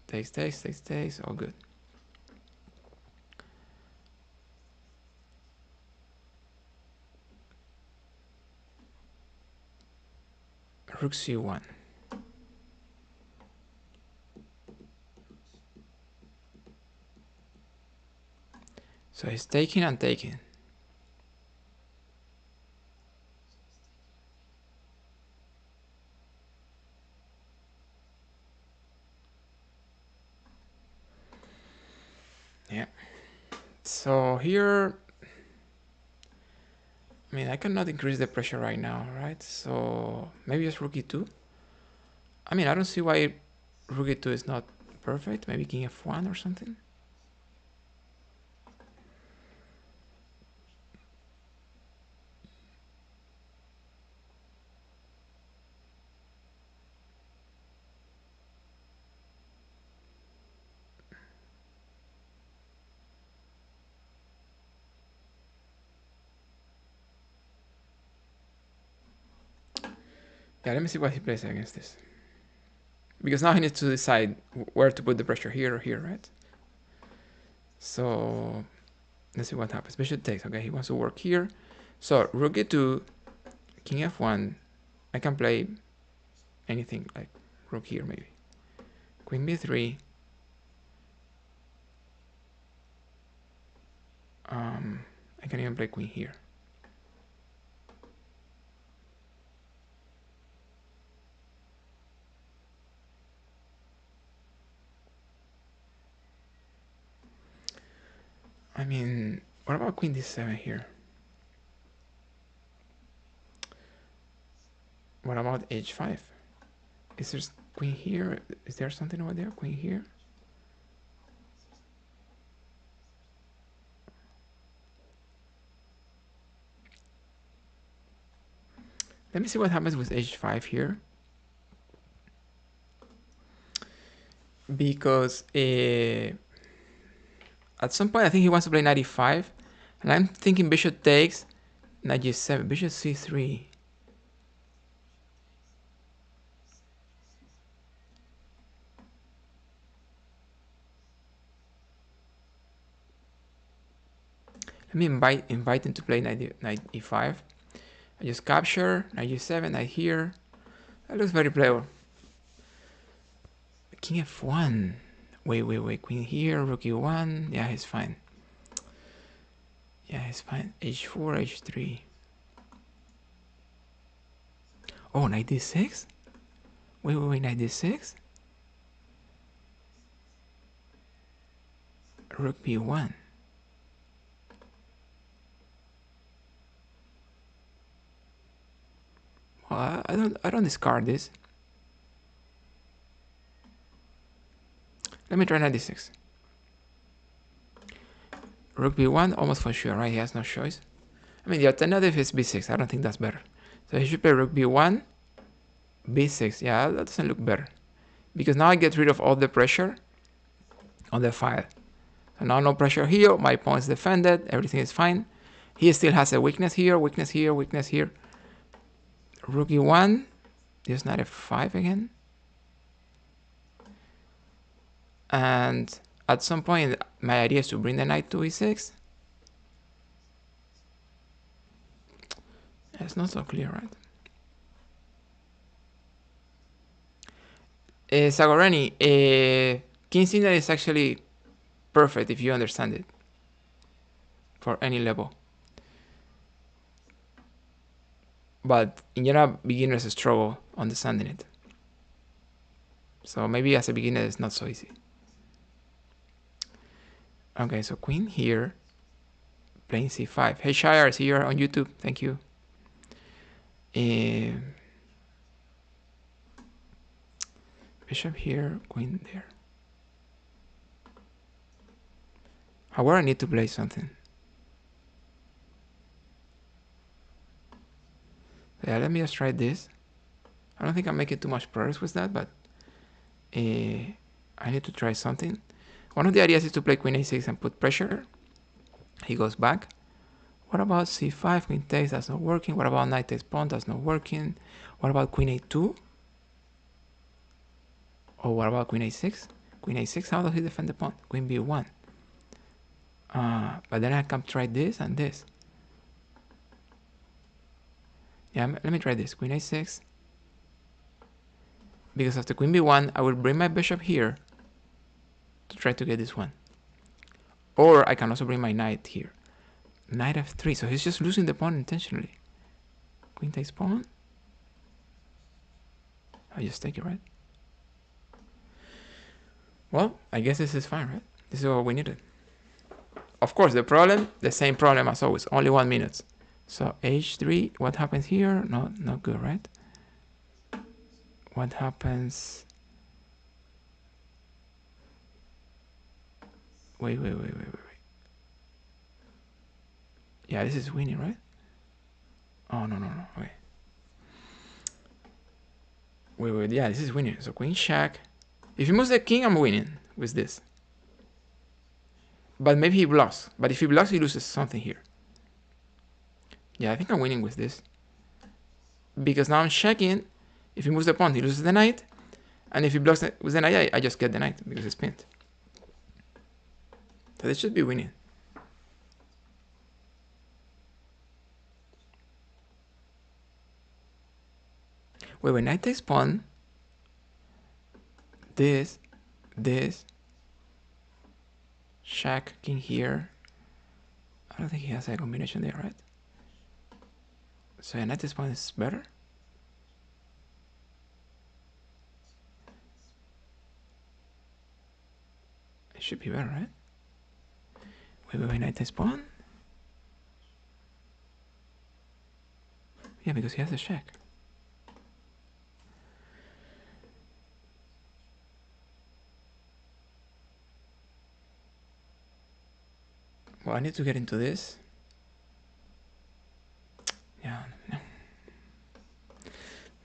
Takes. All good. Rook C1. So he's taking and taking. Yeah. So here, I mean, I cannot increase the pressure right now, right? So maybe just rook E2. I mean, I don't see why rook E2 is not perfect. Maybe king F1 or something. Yeah, let me see what he plays against this. Because now he needs to decide where to put the pressure, here or here, right? So let's see what happens. Bishop takes. Okay, he wants to work here. So rook E2, king F1. I can play anything like rook here maybe. Queen B3. I can even play queen here. I mean, what about queen D7 here? What about H5? Is there queen here? Is there something over there? Queen here? Let me see what happens with H5 here. Because at some point I think he wants to play knight E5. And I'm thinking bishop takes, knight G7, bishop C3. Let me invite him to play knight E5. I just capture, knight G7, knight here. That looks very playable. King F1. Wait. Queen here, rook E1. Yeah, he's fine. Yeah, he's fine. H4, H3. Oh, knight D6? Wait, knight D6? Rook B1. Well, I don't discard this. Let me try knight D6. Rook B1, almost for sure, right? He has no choice. I mean, the alternative is B6. I don't think that's better. So he should play rook B1, B6. Yeah, that doesn't look better. Because now I get rid of all the pressure on the file. So now no pressure here. My pawn is defended. Everything is fine. He still has a weakness here, weakness here, weakness here. Rook e1. Just knight f5 again. And at some point, my idea is to bring the knight to e6. It's not so clear, right? Zagorani, King Signet is actually perfect if you understand it for any level. But in general, beginners struggle understanding it. So maybe as a beginner, it's not so easy. Okay, so queen here, playing c5. Hey Shire, see you on YouTube. Thank you. Bishop here, queen there. However, I need to play something. Yeah, let me just try this. I don't think I'm making too much progress with that, but I need to try something. One of the ideas is to play queen a6 and put pressure. He goes back. What about c5? Queen takes, that's not working. What about knight takes pawn? That's not working. What about queen a2? Or what about queen a6? Queen a6, how does he defend the pawn? Queen b1. But then I can try this and this. Yeah, let me try this. Queen a6. Because after queen b1, I will bring my bishop here to try to get this one. Or I can also bring my knight here. Knight f3, so he's just losing the pawn intentionally. Queen takes pawn. I just take it, right? Well, I guess this is fine, right? This is what we needed. Of course, the problem, the same problem as always, only 1 minute. So h3, what happens here? No, not good, right? What happens? Wait. Yeah, this is winning, right? Oh, no. Wait. Yeah, this is winning. So queen check. If he moves the king, I'm winning with this. But maybe he blocks. But if he blocks, he loses something here. Yeah, I think I'm winning with this. Because now I'm checking. If he moves the pawn, he loses the knight. And if he blocks with the knight, I just get the knight because it's pinned. So this should be winning. Wait, knight takes pawn. This. Check, king here. I don't think he has a combination there, right? So knight takes pawn is better. It should be better, right? Wait, knight takes pawn. Yeah, because he has a check. Well, I need to get into this. Yeah,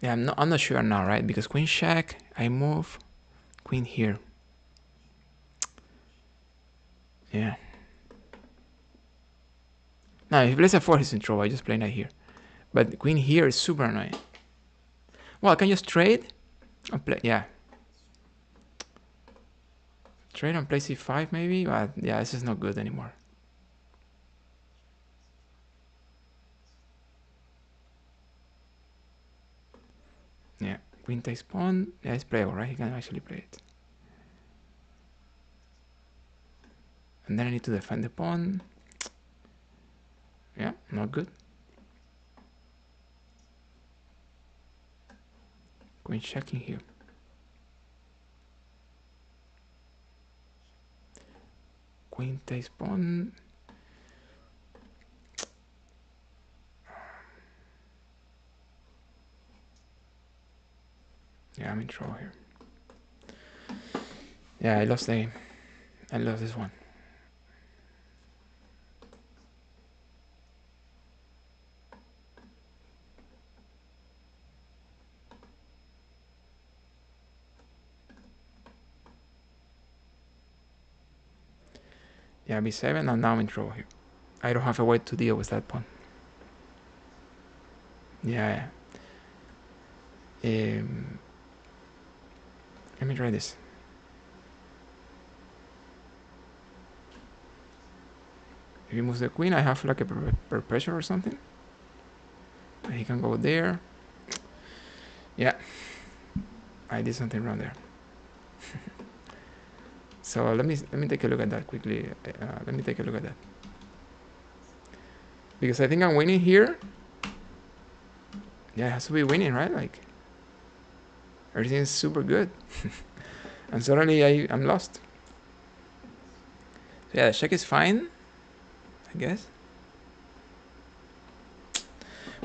I'm not sure now, right? Because queen check, I move, queen here. Yeah. Now, if he plays a4, he's in trouble. I just play knight here. But queen here is super annoying. Well, I can just trade and play. Yeah. Trade and play c5 maybe, but yeah, this is not good anymore. Yeah, queen takes pawn. Yeah, it's playable, right? He can actually play it. And then I need to defend the pawn. Yeah, not good. Queen checking here. Queen takes pawn. Yeah, I'm in trouble here. Yeah, I lost the game. I lost this one. Yeah, b7, and now I'm in trouble here. I don't have a way to deal with that pawn. Yeah. Let me try this. If he moves the queen, I have like a pressure or something. He can go there. Yeah, I did something wrong there. So let me take a look at that quickly. Let me take a look at that, because I think I'm winning here. Yeah, it has to be winning, right? Like everything's super good, and suddenly I'm lost. So yeah, the check is fine, I guess.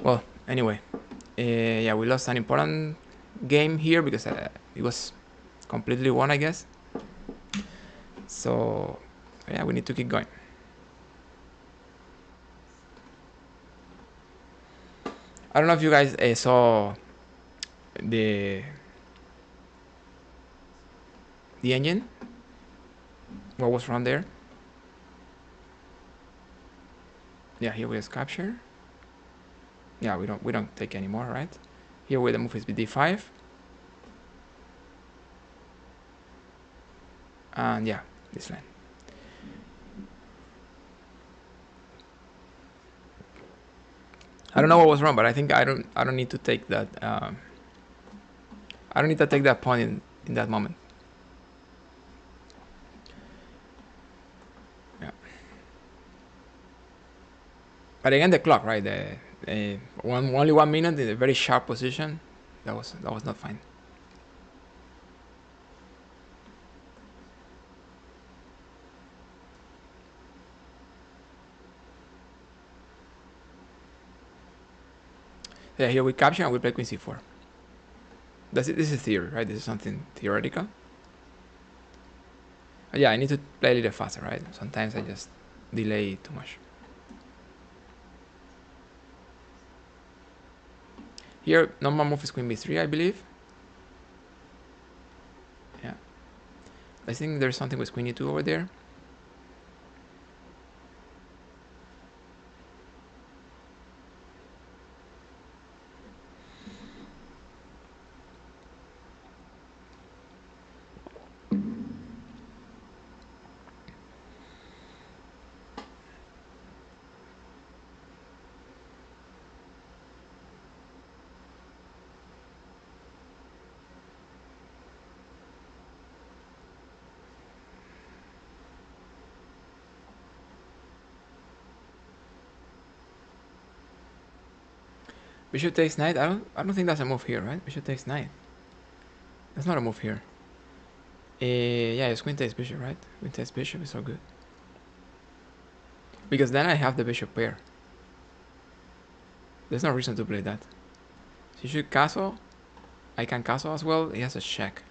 Well, anyway, yeah, we lost an important game here because it was completely won, I guess. So yeah, we need to keep going. I don't know if you guys saw the engine. What was wrong there? Yeah, here we just capture. Yeah, we don't take anymore, right? Here where the move is d5. And yeah, this line. I don't know what was wrong, but I think I don't need to take that. I don't need to take that point in that moment. Yeah. But again, the clock, right? The only 1 minute in a very sharp position. That was not fine. Yeah, here we capture and we play queen c4. This is theory, right? This is something theoretical. But yeah, I need to play a little faster, right? Sometimes I just delay too much. Here, normal move is queen b3, I believe. Yeah. I think there's something with queen e2 over there. Bishop takes knight. I don't think that's a move here, right? Bishop takes knight. That's not a move here. Yeah, it's queen takes bishop, right? Queen takes bishop is so good. Because then I have the bishop pair. There's no reason to play that. So you should castle. I can castle as well. He has a check,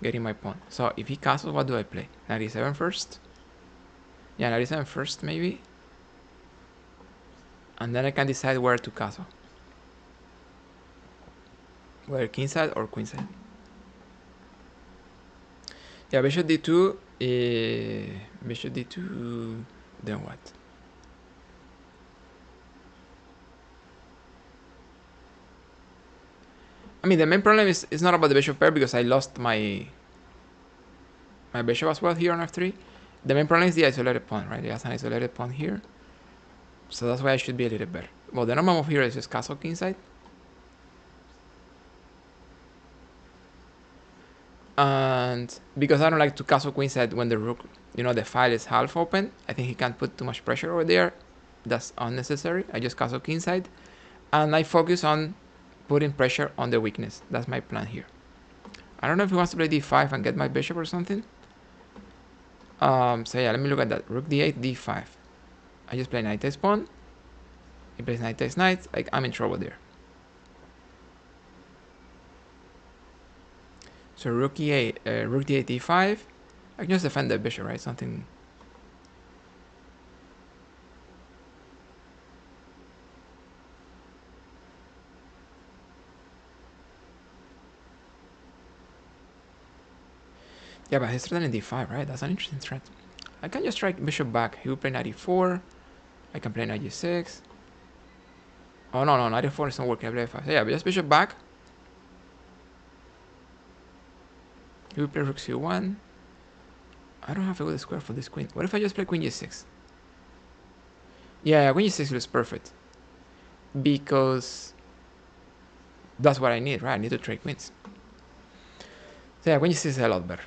getting my pawn. So if he castles, what do I play? 97 first? Yeah, 97 first maybe. And then I can decide where to castle. Whether kingside or queenside. Yeah, bishop d2. Bishop d2. Then what? I mean, the main problem is not about the bishop pair because I lost my bishop as well here on f3. The main problem is the isolated pawn, right? He has an isolated pawn here. So that's why I should be a little better. Well, the normal move here is just castle kingside. And because I don't like to castle queenside when the rook, the file is half open, I think he can't put too much pressure over there. That's unnecessary. I just castle kingside. And I focus on putting pressure on the weakness. That's my plan here. I don't know if he wants to play d5 and get my bishop or something. So yeah, let me look at that. Rook d8, d5. I just play knight takes pawn. He plays knight takes knight. I'm in trouble there. So rook e8, rook d8, d5. I can just defend the bishop, right? Something. Yeah, but he's threatening d5, right? That's an interesting threat. I can just try bishop back. He will play knight e4. I can play knight g6. Oh, no, knight e4 is not working. I play f5. So yeah, just bishop back. He will play rook c1. I don't have a good square for this queen. What if I just play queen g6? Yeah, queen g6 looks perfect. Because that's what I need, right? I need to trade queens. So yeah, queen g6 is a lot better.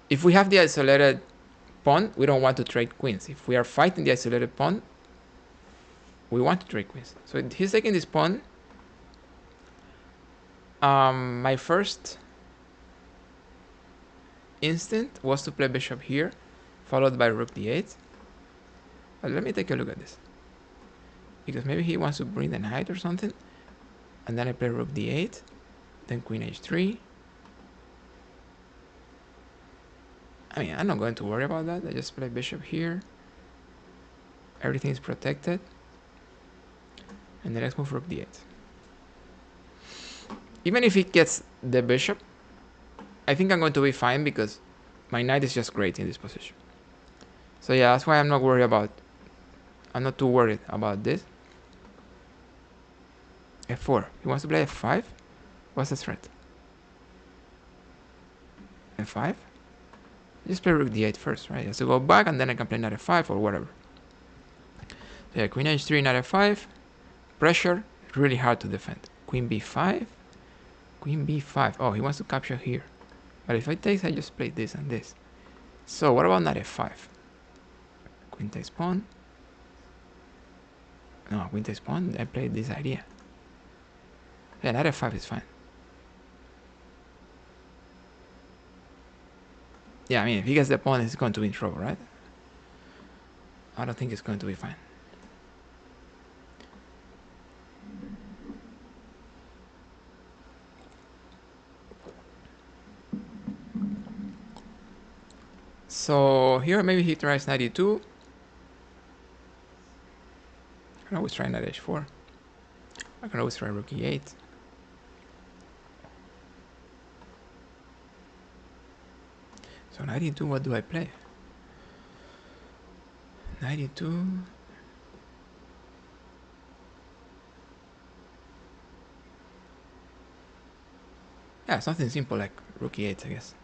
If we have the isolated pawn, we don't want to trade queens. If we are fighting the isolated pawn, we want to trade queens. So he's taking this pawn. My first instinct was to play bishop here, followed by rook d8. But let me take a look at this. Because maybe he wants to bring the knight or something. And then I play rook d8, then queen h3. I mean, I'm not going to worry about that. I just play bishop here. Everything is protected. And the next move, rook d8. Even if he gets the bishop, I think I'm going to be fine because my knight is just great in this position. So yeah, that's why I'm not too worried about this. f4. He wants to play f5? What's the threat? f5? Just play rook d8 first, right? He has to go back and then I can play knight f5 or whatever. So yeah, queen h3, knight f5. Pressure, really hard to defend. Queen b5. Queen b5. Oh, he wants to capture here. But if I take, I just play this and this. So what about knight f5? Queen takes pawn. No, queen takes pawn. I played this idea. Yeah, knight f5 is fine. Yeah, I mean, if he gets the pawn, he's going to be in trouble, right? I don't think it's going to be fine. So here maybe he tries knight e2. I can always try knight h4. I can always try rook e8. So knight e2, what do I play? Knight e2. Yeah, something simple like rook e8, I guess.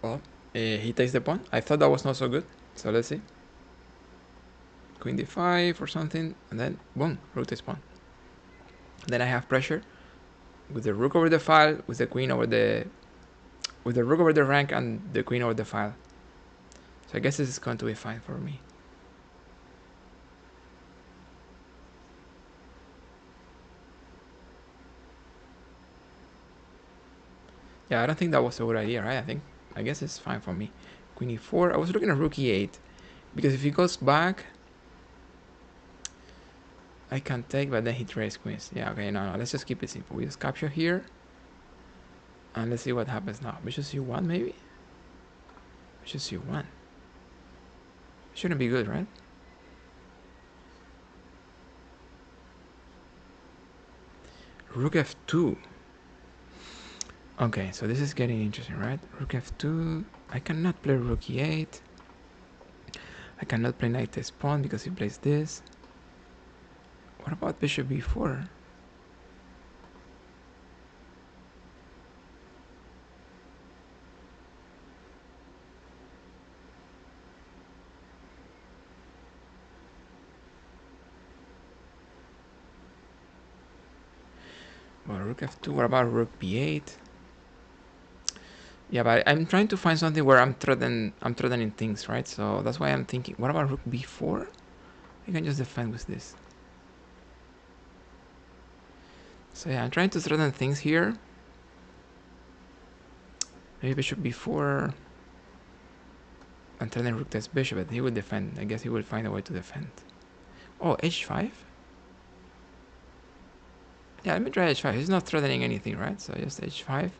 Well, he takes the pawn. I thought that was not so good. So let's see. Queen d5 or something, and then boom, rook takes pawn. Then I have pressure with the rook over the file, with the queen over the rook over the rank and the queen over the file. So I guess this is going to be fine for me. Yeah, I don't think that was a good idea, right? I guess it's fine for me. Queen e4. I was looking at rook e8 because if he goes back, I can take, but then he trades queens. Yeah, okay, no, let's just keep it simple. We just capture here, and let's see what happens now. Bishop c1 maybe. Bishop c1. Shouldn't be good, right? Rook f2. Okay, so this is getting interesting, right? Rook f2. I cannot play rook e8. I cannot play knight takes pawn because he plays this. What about bishop b4? Well, rook f2. What about rook b8? Yeah, but I'm trying to find something where I'm threatening things, right? So that's why I'm thinking, what about rook b4? I can just defend with this. So yeah, I'm trying to threaten things here. Maybe bishop b4. And threaten rook takes bishop, but he will defend. I guess he will find a way to defend. Oh, h5? Yeah, let me try h5. He's not threatening anything, right? So just h5.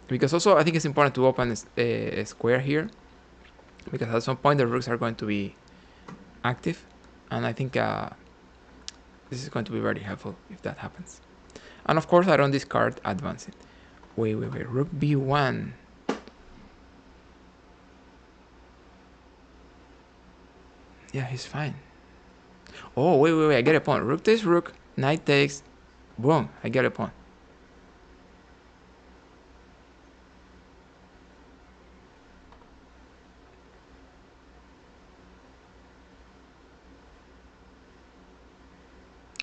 Because also I think it's important to open a square here. because at some point the rooks are going to be active, and I think this is going to be very helpful if that happens. And of course I don't discard advancing. Wait, rook b1. Yeah, he's fine. Oh, wait, I get a pawn. Rook takes rook, knight takes, boom, I get a pawn.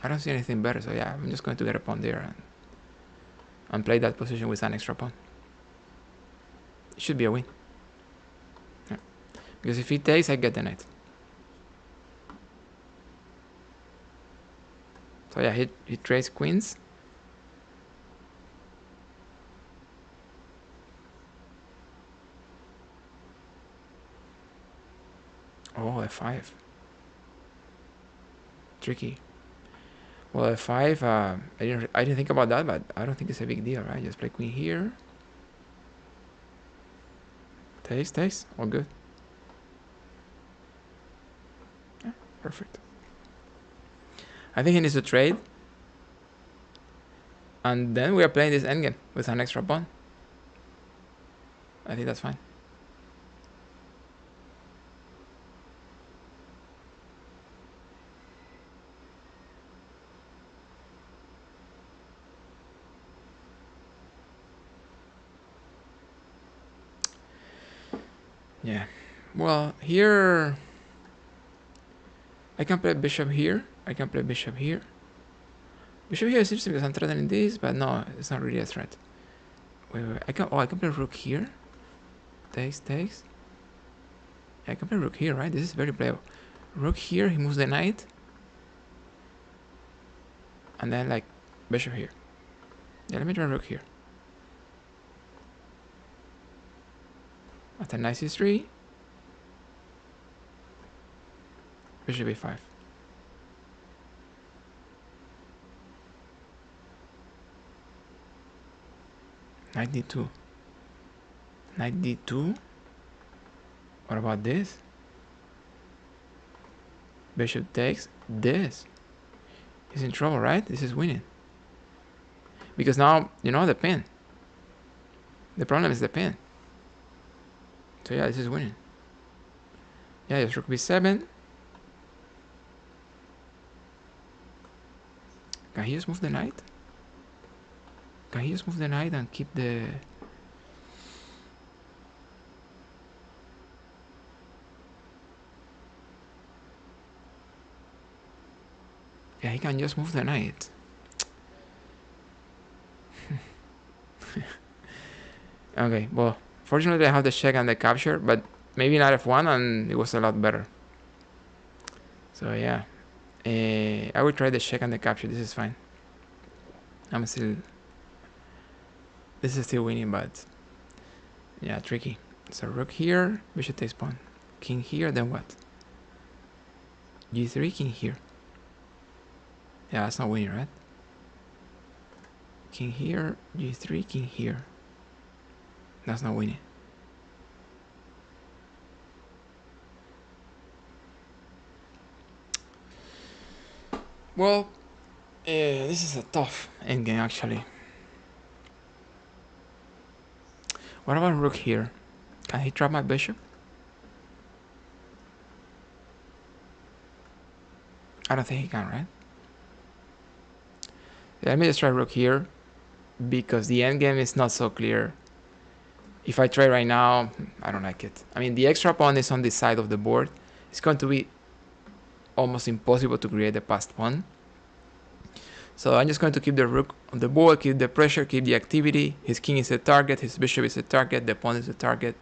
I don't see anything better, so yeah, I'm just going to get a pawn there and play that position with an extra pawn. It should be a win. Yeah. Because if he takes, I get the knight. So yeah, he trades queens. Oh, f5. Tricky. Well, f5, I didn't think about that, but I don't think it's a big deal, right? Just play queen here. Takes, all good. Yeah, perfect. I think he needs to trade. And then we are playing this endgame with an extra pawn. I think that's fine. Yeah. Well, here I can play bishop here. I can play bishop here. Bishop here is interesting because I'm threatening this, but no, it's not really a threat. Wait. I can play rook here. Takes. Yeah, I can play rook here, right? This is very playable. Rook here, he moves the knight. And then like bishop here. Yeah, let me try rook here. After knight c3. Bishop a5. Knight d2. Knight d2. What about this? Bishop takes this. He's in trouble, right? This is winning. Because now, you know, the pin. The problem is the pin. So yeah, this is winning. Yeah, just rook b7. Can he just move the knight? Can he just move the knight and keep the... Yeah, he can just move the knight. Okay, well, fortunately I have the check and the capture, but maybe not f1 and it was a lot better. So yeah, I will try the check and the capture. This is fine. This is still winning, but yeah, tricky. So rook here, bishop takes pawn. King here, then what? G3, king here. Yeah, that's not winning, right? King here, G3, king here. That's not winning. Well, this is a tough endgame actually. What about rook here? Can he trap my bishop? I don't think he can, right? Yeah, let me just try rook here because the endgame is not so clear. If I try right now, I don't like it. I mean, the extra pawn is on this side of the board. It's going to be almost impossible to create a passed pawn. So I'm just going to keep the rook on the board, keep the pressure, keep the activity. His king is a target, his bishop is a target, the pawn is a target.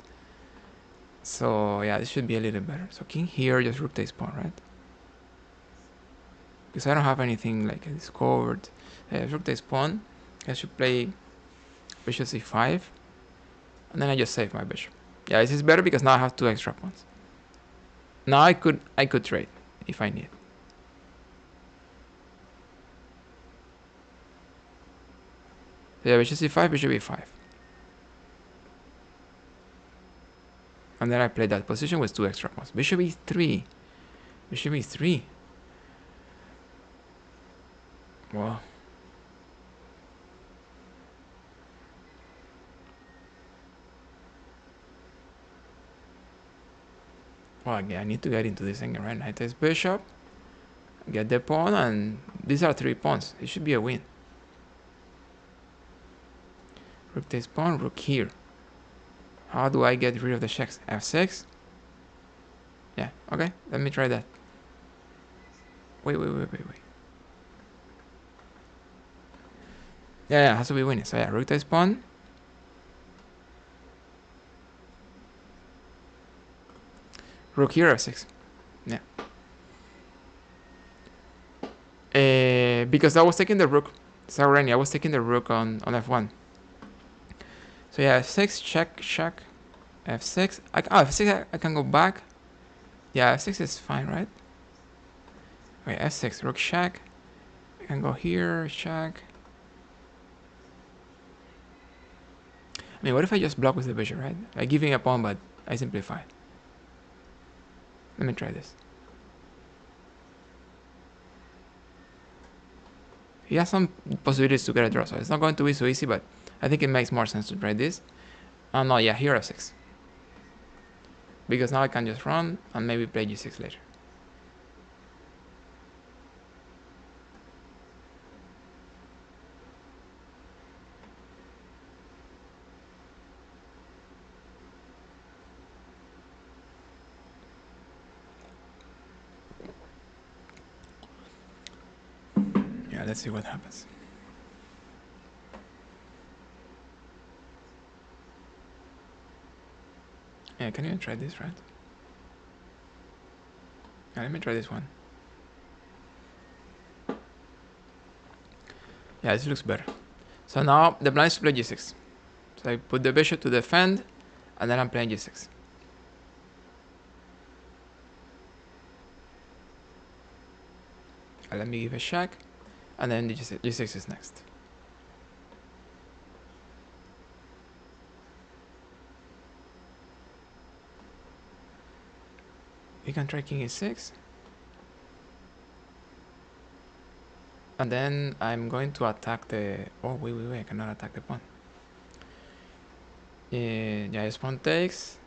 So yeah, this should be a little better. So king here, just rook takes pawn, right? Because I don't have anything like discovered. Rook takes pawn. I should play bishop c5. And then I just save my bishop. Yeah, this is better because now I have two extra pawns. Now I could trade if I need. So yeah, bishop c5, bishop e5. And then I played that position with 2 extra pawns. Bishop e3. Bishop e3. Well. Well, again, I need to get into this thing, right? Knight takes bishop. Get the pawn, and these are 3 pawns. It should be a win. Rook takes pawn, rook here. How do I get rid of the checks? f6? Yeah, okay, let me try that. Wait. Yeah, it has to be winning. So yeah, rook takes pawn. Rook here, f6. Yeah. Because I was taking the rook. Sorry, I was taking the rook on f1. So yeah, f6, check, f6. F6, I can go back. Yeah, f6 is fine, right? Okay, f6, rook check. I can go here, check. I mean, what if I just block with the bishop, right? I give him a pawn, but I simplify. Let me try this. He has some possibilities to get a draw, so it's not going to be so easy, but I think it makes more sense to try this. Oh no, yeah, here f6. Because now I can just run and maybe play g6 later. Yeah, let's see what happens. Yeah, I can even try this, right? Yeah, let me try this one. Yeah, this looks better. So now the plan is to play g6. So I put the bishop to defend, and then I'm playing g6. Let me give a check, and then g6 is next. You can try king e6. And then I'm going to attack the... Oh, wait, I cannot attack the pawn. Yeah, this pawn takes.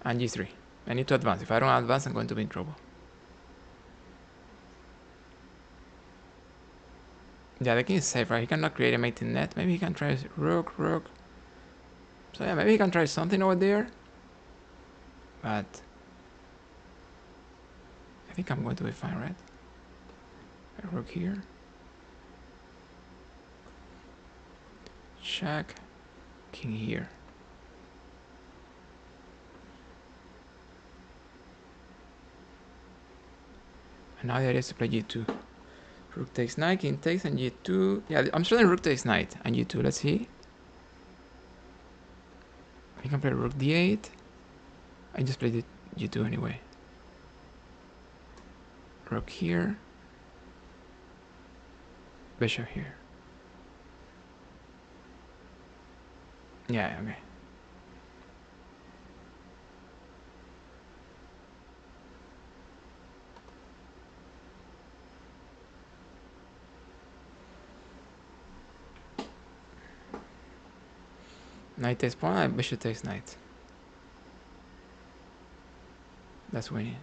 And g3. I need to advance. If I don't advance, I'm going to be in trouble. Yeah, the king is safe, right? He cannot create a mating net. Maybe he can try rook. So yeah, maybe he can try something over there. But I think I'm going to be fine, right? A rook here. Check. King here. And now the idea is to play g2. Rook takes knight, king takes, and g2. Yeah, I'm starting rook takes knight and g2. Let's see. I can play rook d8. I just played g2 anyway. Rook here. Bishop here. Yeah, okay. Knight takes pawn, bishop takes knight. That's winning.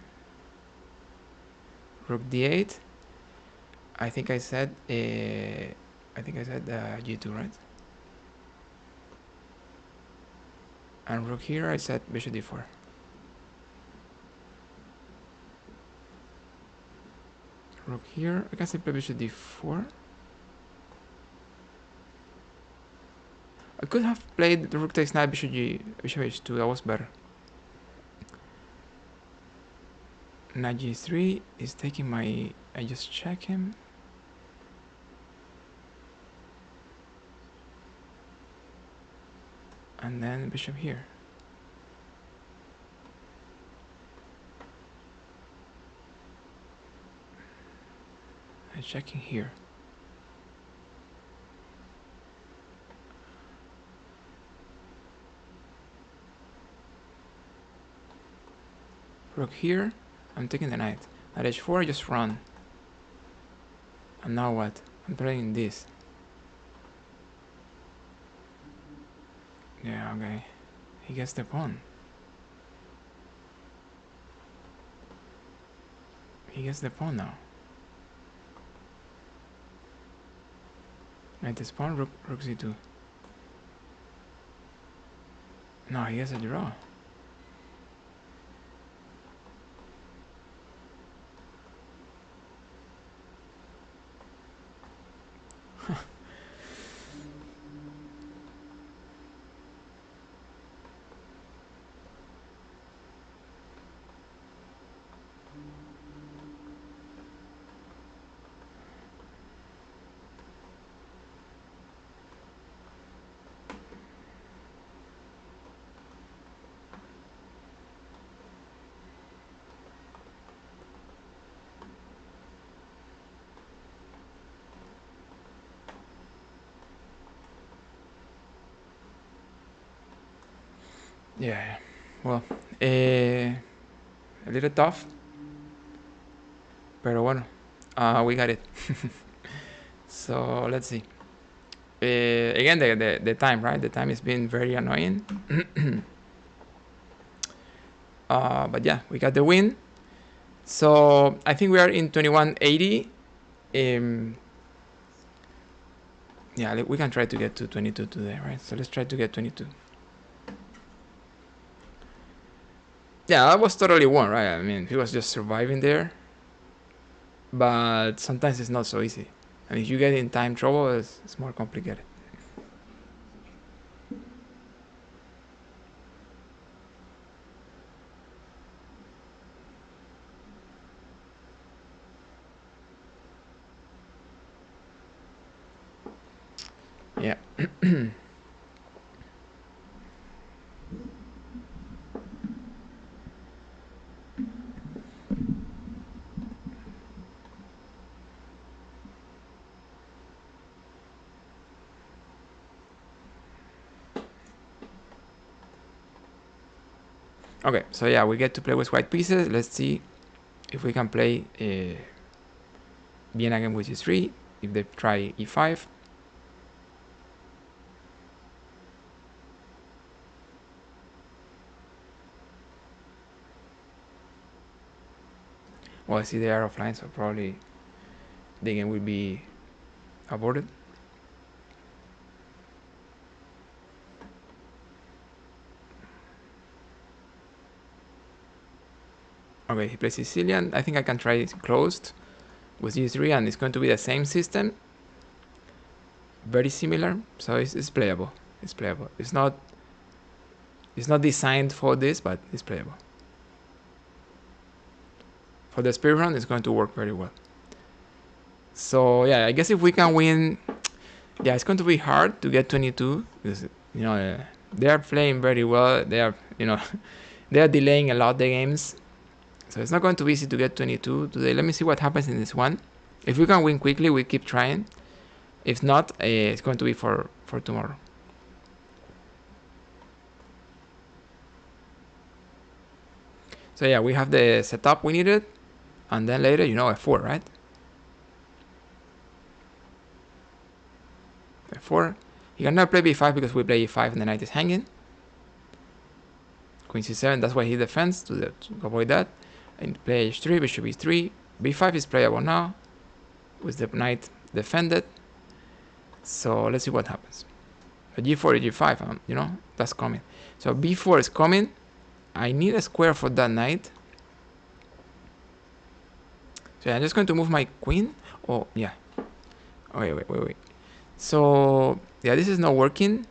Rook d8. I think I said g2, right? And rook here, I said bishop d4. Rook here, I can simply bishop d4. I could have played the rook takes knight, bishop h2. That was better. Knight g3 is taking my... I just check him. And then bishop here. I'm checking here. Rook here. I'm taking the knight. At h4, just run. And now what? I'm playing this. Yeah, okay. He gets the pawn. He gets the pawn now. Knight is pawn, rook c2. No, he has a draw. Yeah, well, a little tough, pero bueno, we got it. So let's see. Again, the time, right? The time has been very annoying. But yeah, we got the win. So I think we are in 2180. Yeah, we can try to get to 22 today, right? So let's try to get 22. Yeah, that was totally won, right? I mean, he was just surviving there. But sometimes it's not so easy. And if you get in time trouble, it's more complicated. Yeah. Okay, so yeah, we get to play with white pieces. Let's see if we can play Vienna Game with e3. If they try e5. Well, I see they are offline, so probably the game will be aborted. Okay, he plays Sicilian. I think I can try it closed with g3, and it's going to be the same system. Very similar, so it's playable. It's playable. It's not designed for this, but it's playable. For the speedrun, it's going to work very well. So yeah, I guess if we can win, yeah, it's going to be hard to get 22 because they are playing very well. They are they are delaying a lot the games, so it's not going to be easy to get 22 today. Let me see what happens in this one. If we can win quickly, we keep trying. If not, it's going to be for tomorrow. So yeah, we have the setup we needed, and then later, f4, right? f4. He cannot play b5 because we play e5 and the knight is hanging. Queen c7, that's why he defends to avoid that. And play h3, bishop e3. b5 is playable now with the knight defended. So let's see what happens. g4 to g5, that's coming. So b4 is coming. I need a square for that knight. So I'm just going to move my queen. Oh, yeah. Wait. So, yeah, this is not working.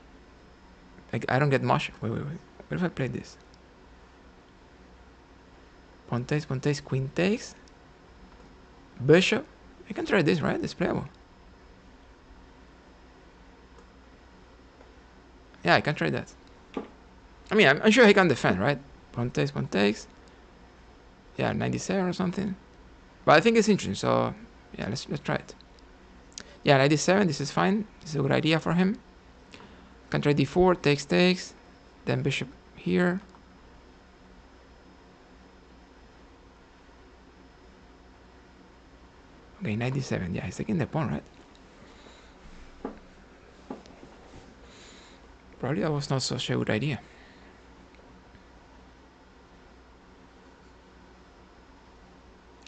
Like, I don't get much. Wait. What if I play this? Pawn takes, queen takes. Bishop. I can try this, right? It's playable. Yeah, I can try that. I mean, I'm sure he can defend, right? Pawn takes. Yeah, 97 or something. But I think it's interesting, so yeah, let's try it. Yeah, 97, this is fine. This is a good idea for him. Can try d4, takes. Then bishop here. Okay, knight d7. Yeah, he's taking the pawn, right? Probably that was not such a good idea.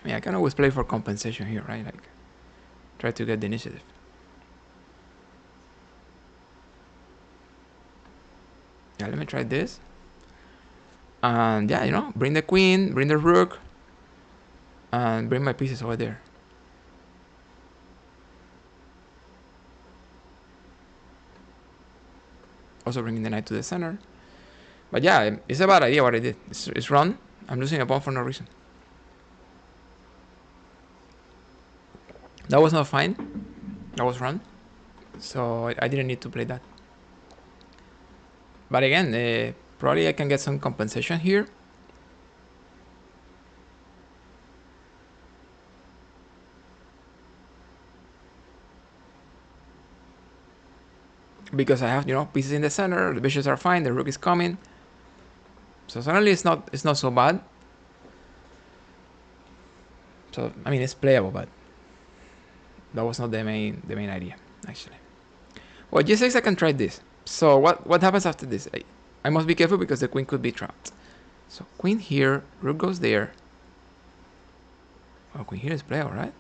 I mean, I can always play for compensation here, right? Like, try to get the initiative. Yeah, let me try this. And yeah, you know, bring the queen, bring the rook, and bring my pieces over there. Also bringing the knight to the center. But yeah, it's a bad idea what I did. It's run. I'm losing a pawn for no reason. That was not fine. That was run. So I didn't need to play that. But again, probably I can get some compensation here. Because I have, you know, pieces in the center, the bishops are fine, the rook is coming. So suddenly it's not so bad. So I mean it's playable, but that was not the main idea, actually. Well, g6 I can try this. So what happens after this? I must be careful because the queen could be trapped. So queen here, rook goes there. Well, queen here is playable, right?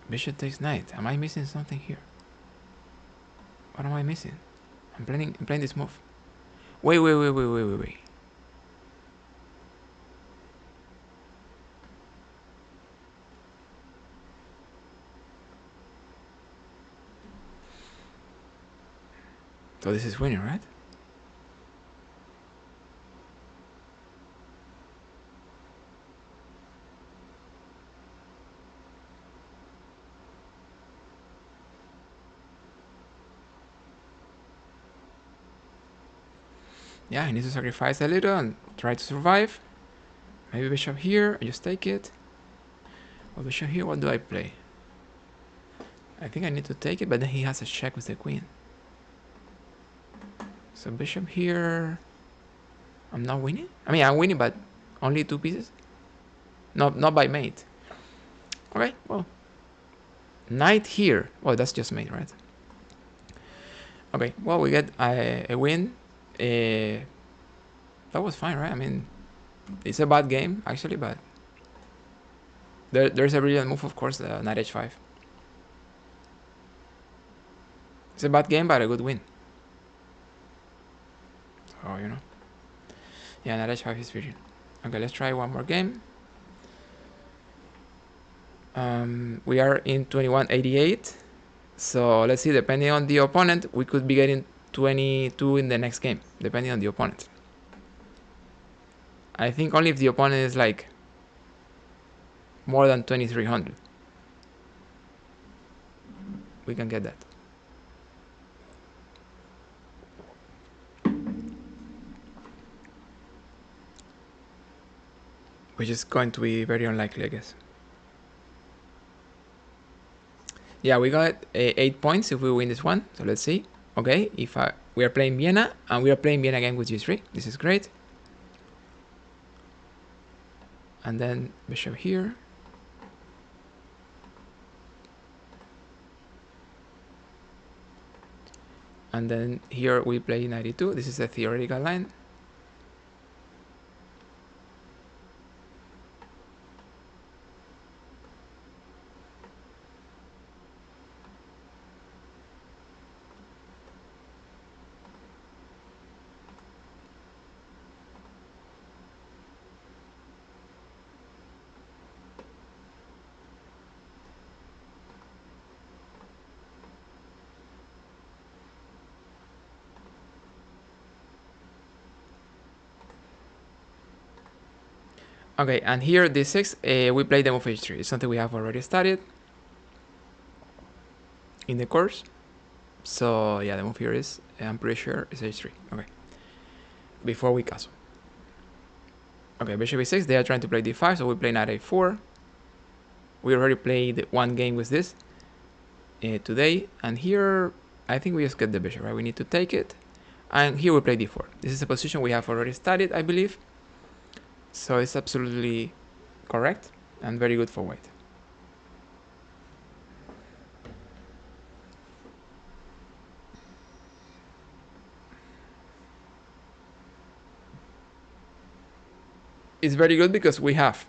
Bishop takes knight. Am I missing something here? What am I missing? I'm playing this move. Wait. So this is winning, right? Yeah, I need to sacrifice a little and try to survive. Maybe bishop here, I just take it. Well, bishop here, what do I play? I think I need to take it, but then he has a check with the queen. So bishop here, I'm not winning? I mean, I'm winning, but only 2 pieces? Not by mate. Okay, well. Knight here. Well, that's just mate, right? Okay, well, we get a win. That was fine, right? I mean, it's a bad game, actually, but there's a brilliant move, of course, the knight h5. It's a bad game, but a good win. So, you know. Yeah, knight h5 is brilliant. Okay, let's try one more game. We are in 2188. So let's see, depending on the opponent, we could be getting 22 in the next game, depending on the opponent. I think only if the opponent is like more than 2300, we can get that. Which is going to be very unlikely, I guess. Yeah, we got 8 points if we win this one. So let's see. Okay, if we are playing Vienna, and we are playing Vienna Game with g3. This is great. And then bishop here. And then here we play 92. This is a theoretical line. Okay, and here d6, we play the move h3. It's something we have already studied in the course. So yeah, the move here is, I'm pretty sure, is h3. Okay, before we castle. Okay, bishop e6, they are trying to play d5, so we play knight a4. We already played one game with this today, and here I think we just get the bishop, right? We need to take it. And here we play d4. This is a position we have already studied, I believe. So it's absolutely correct and very good for white. It's very good because we have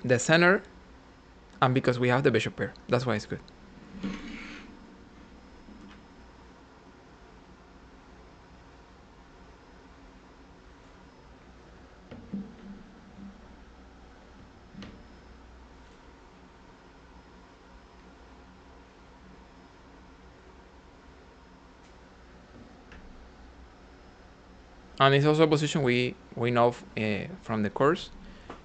the center and because we have the bishop pair. That's why it's good. And it's also a position we know from the course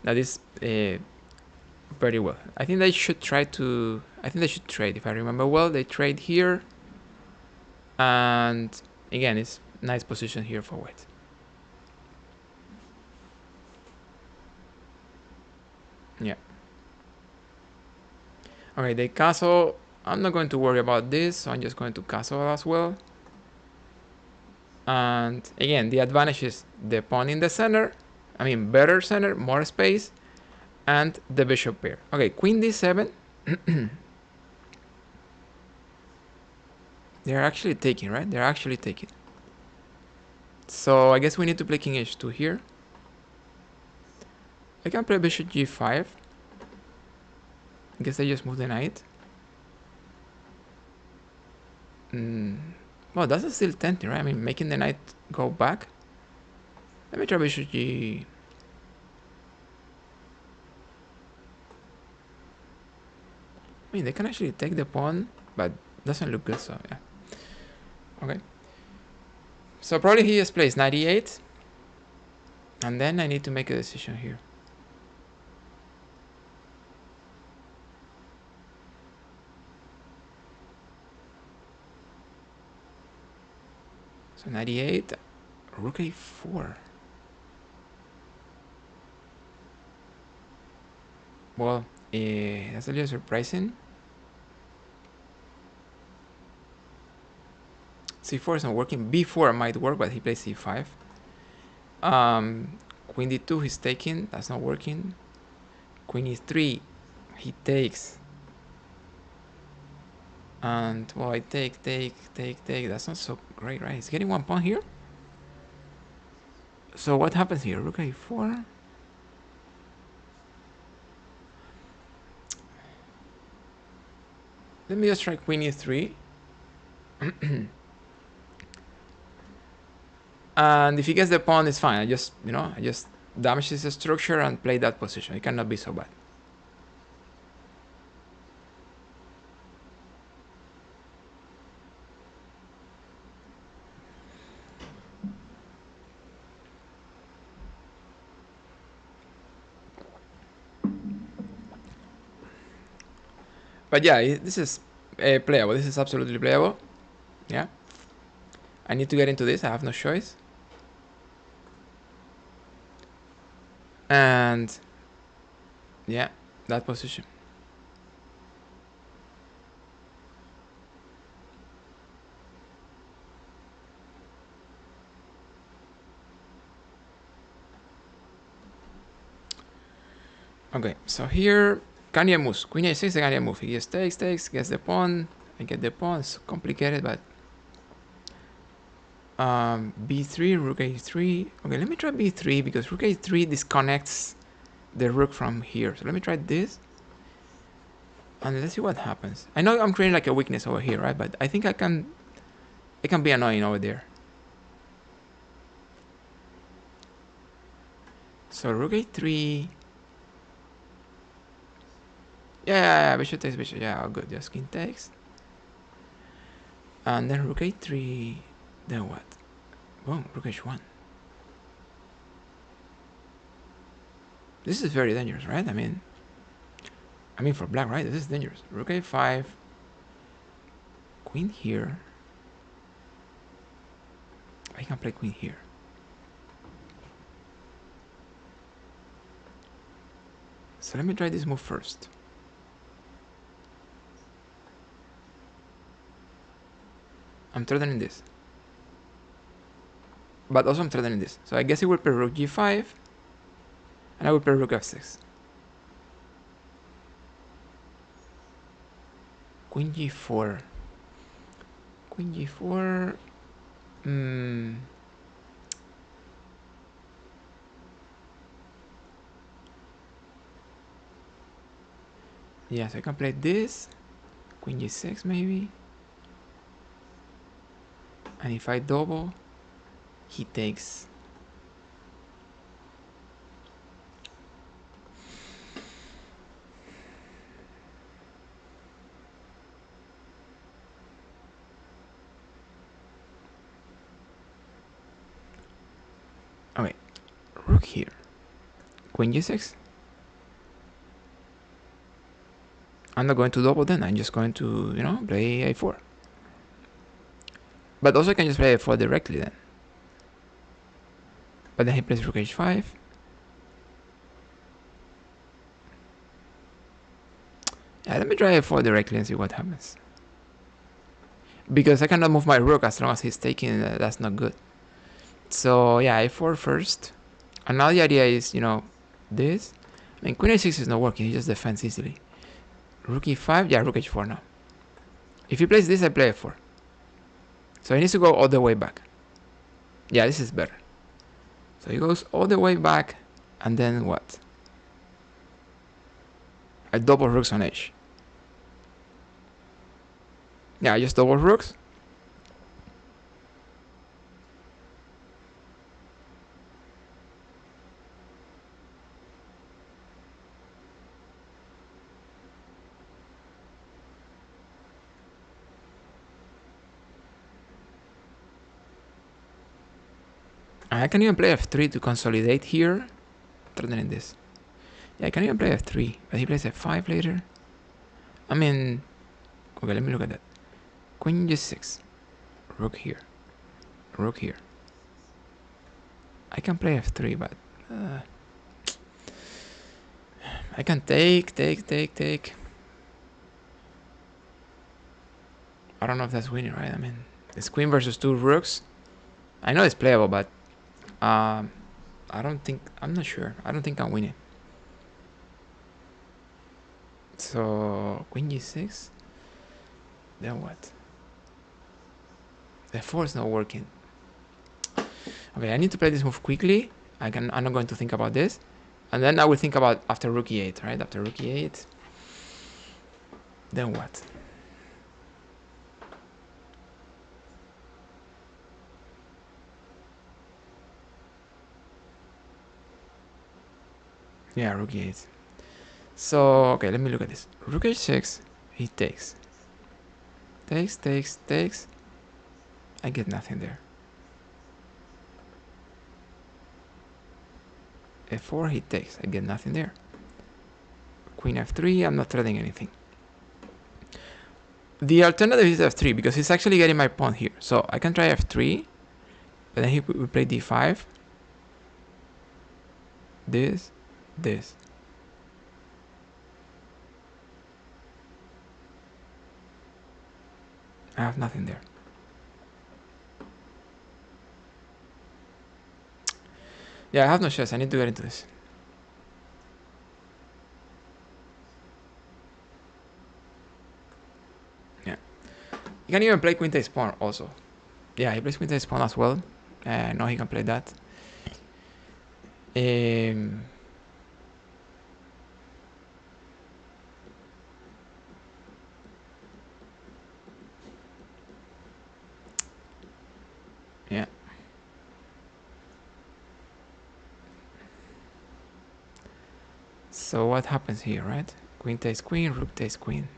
that is very well. I think they should try to... I think they should trade. If I remember well, they trade here. And again, it's nice position here for white. Yeah. Okay, they castle. I'm not going to worry about this, so I'm just going to castle as well. And again, the advantage is the pawn in the center. I mean, better center, more space, and the bishop pair. Okay, queen d7. They're actually taking, right? They're actually taking. So I guess we need to play king h2 here. I can play bishop g5. I guess I just move the knight. Well, that's still tempting, right? I mean, making the knight go back. Let me try bishop g... I mean, they can actually take the pawn, but doesn't look good, so yeah. Okay. So probably he just plays 98. And then I need to make a decision here. So 98, rook a4. Well, that's a little surprising. c4 is not working. b4 might work, but he plays c5. Queen d2, he's taking. That's not working. Queen e3, he takes. And, well, I take. That's not so great, right? He's getting one pawn here. So what happens here? Rook a4. Let me just try queen e3. And if he gets the pawn, it's fine. I just damage his structure and play that position. It cannot be so bad. But yeah, this is playable. This is absolutely playable. Yeah. I need to get into this. I have no choice. And yeah, that position. Okay, so here Kanye moves. Queen a6, the Kanye move. He just takes, gets the pawn. I get the pawn. It's complicated, but b3, rook a3. Okay, let me try b3 because rook a3 disconnects the rook from here. So let me try this. And let's see what happens. I know I'm creating like a weakness over here, right? But I think it can be annoying over there. So rook a3. Yeah, bishop takes bishop. Yeah, all good. Just king takes. And then rook a3. Then what? Boom, rook h1. This is very dangerous, right? I mean for black, right? This is dangerous. Rook a5. Queen here. I can play queen here. So let me try this move first. I'm threatening this. But also I'm threatening this. So I guess he will play rook g5. And I will play rook f6. Queen g4. Queen g4. Yeah, so I can play this. Queen g6 maybe. And if I double, he takes. Okay, rook here. Queen g6. I'm not going to double then, I'm just going to, play a4. But also I can just play a4 directly then. But then he plays rook h5. Yeah, let me try a4 directly and see what happens. Because I cannot move my rook as long as he's taking, that's not good. So yeah, a4 first. And now the idea is, this. I mean, queen a6 is not working, he just defends easily. Rook e5, yeah, rook h4 now. If he plays this, I play a4. So he needs to go all the way back. Yeah, this is better. So he goes all the way back, and then what? I double rooks on h. Yeah, I just double rooks. I can even play f3 to consolidate here, threatening this. Yeah, I can even play f3, but he plays f5 later. I mean, okay, let me look at that. Queen g6, rook here, rook here. I can play f3, but I can take. I don't know if that's winning, right? I mean, it's queen versus two rooks. I know it's playable, but I'm not sure. I don't think I'm winning. So, queen g6. Then what? f4 is not working. Okay, I need to play this move quickly. I'm not going to think about this. And then I will think about after rook e8, right? After rook e8. Then what? Yeah, rook e8. So, okay, let me look at this. Rook h6, he takes. Takes. I get nothing there. f4, he takes. I get nothing there. Queen f3, I'm not threatening anything. The alternative is f3 because he's actually getting my pawn here. So I can try f3, but then he will play d5. This. I have nothing there. Yeah, I have no chance. I need to get into this. Yeah. You can even play queen takes pawn also. Yeah, he plays queen takes pawn as well. I know he can play that. Yeah. So what happens here, right? Queen takes queen, rook takes queen.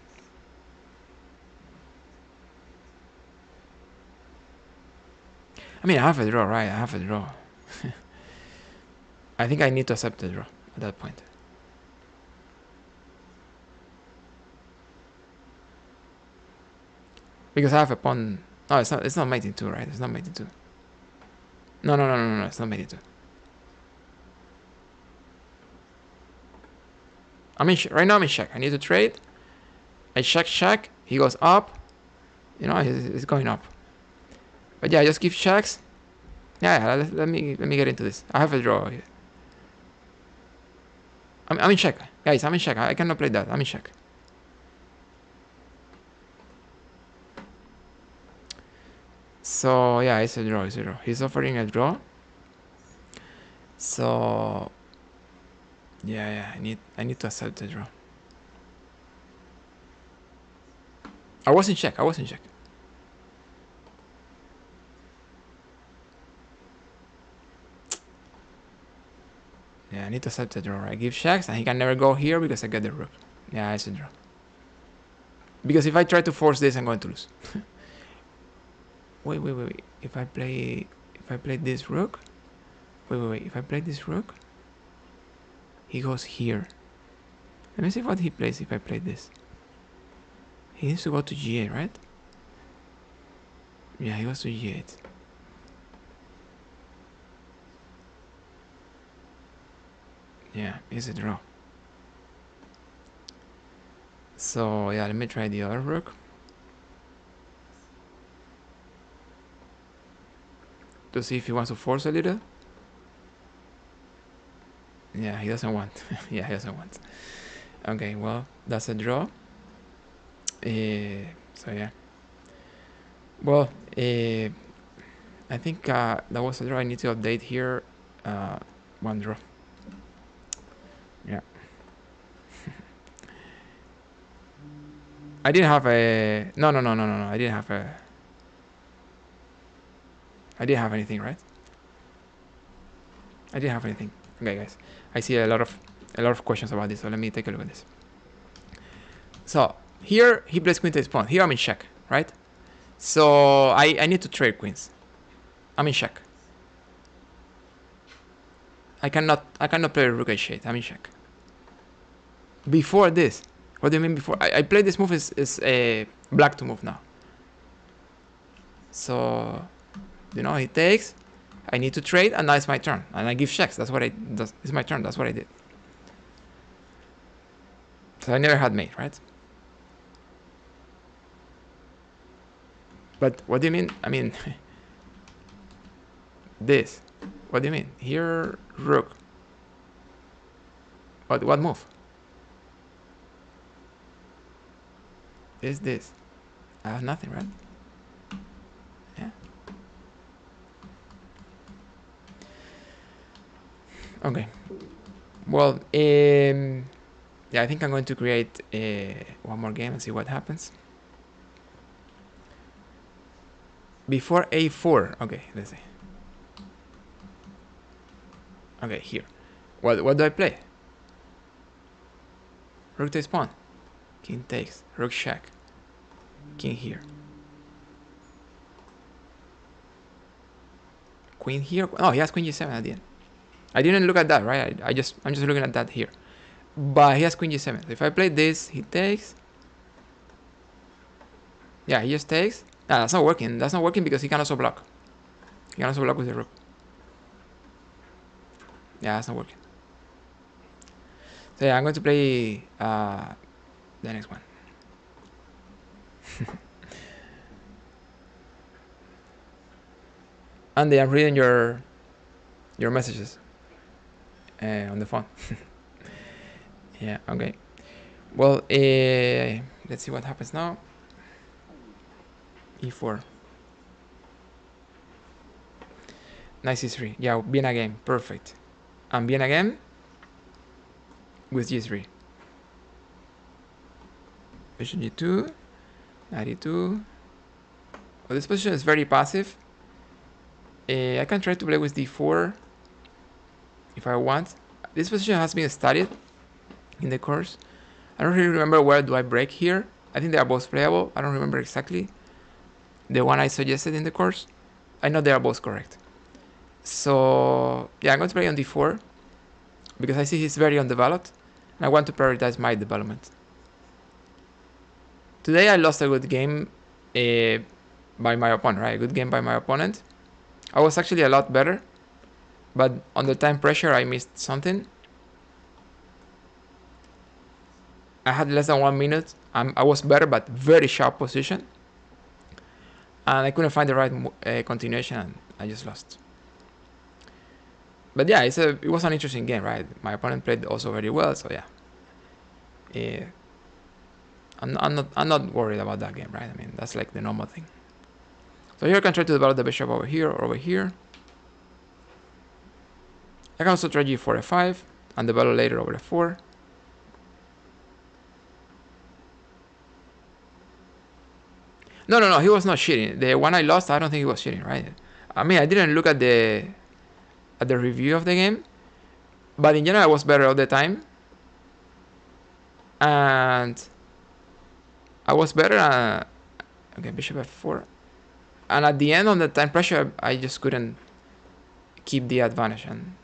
I mean, I have a draw, right? I have a draw. I think I need to accept the draw at that point. Because I have a pawn. No, it's not mating 2, right? It's not mating 2. No, it's not mating 2. I mean, right now I'm in check. I need to trade. I check. He goes up. He's going up. But yeah, just give checks. Yeah, let me get into this. I have a draw here. I'm in check, guys. I'm in check. I cannot play that. I'm in check. So yeah, it's a draw. It's a draw. He's offering a draw. So yeah, I need to accept the draw. I was in check. Yeah, I need to accept the draw. I give checks, and he can never go here because I get the rook. Yeah, it's a draw. Because if I try to force this, I'm going to lose. Wait. If I play this rook. Wait. If I play this rook, he goes here. Let me see what he plays if I play this. He needs to go to g8, right? Yeah, he goes to g8. Yeah, it's a draw. So yeah, let me try the other rook. To see if he wants to force a little. Yeah, he doesn't want. Yeah, he doesn't want. Okay, well, that's a draw. So yeah. Well, I think that was a draw. I need to update here. One draw. Yeah. I didn't have a... No. I didn't have a... I didn't have anything, right? I didn't have anything. Okay, guys. I see a lot of questions about this, so let me take a look at this. So, here he plays queen takes pawn. Here I'm in check, right? So, I need to trade queens. I'm in check. I cannot play rook h8. I'm in check. Before this... What do you mean before? I played this move is a black to move now. So, you know, he takes. I need to trade, and now it's my turn. And I give checks. That's what it's my turn. That's what I did. So I never had mate, right? But what do you mean? I mean, this. What do you mean? Here, rook. What move? This. I have nothing, right? Yeah. Okay. Well, yeah, I think I'm going to create one more game and see what happens. Before a4. Okay, let's see. Okay, here. What do I play? Rook takes pawn. King takes. Rook check. King here. Queen here. Oh, he has queen g7 at the end. I didn't look at that, right? I'm just looking at that here. But he has queen g7. So if I play this, he takes. Yeah, he just takes. Nah, that's not working. That's not working because he can also block. He can also block with the rook. Yeah, that's not working. So yeah, I'm going to play the next one. Andy, I'm reading your messages on the phone. Yeah, okay. Well, let's see what happens now. e4. Nice e3. Yeah, Vienna game. Perfect. And Vienna game with g3. Bishop g2. 92. Well, this position is very passive. I can try to play with d4 if I want. This position has been studied in the course. I don't really remember where do I break here. I think they are both playable. I don't remember exactly the one I suggested in the course. I know they are both correct. So yeah, I'm going to play on d4 because I see he's very undeveloped and I want to prioritize my development. Today I lost a good game by my opponent, right? A good game by my opponent. I was actually a lot better, but under time pressure I missed something. I had less than 1 minute. I was better, but very sharp position. and I couldn't find the right continuation, and I just lost. But yeah, it was an interesting game, right? My opponent played also very well, so yeah. I'm not worried about that game, right? I mean, that's like the normal thing. So here I can try to develop the bishop over here or over here. I can also try g4 f5 and develop later over f4. No, he was not cheating. The one I lost, I don't think he was cheating, right? I mean, I didn't look at the review of the game, but in general, I was better all the time, and I was better. Okay, bishop f4, and at the end of the time pressure, I just couldn't keep the advantage, and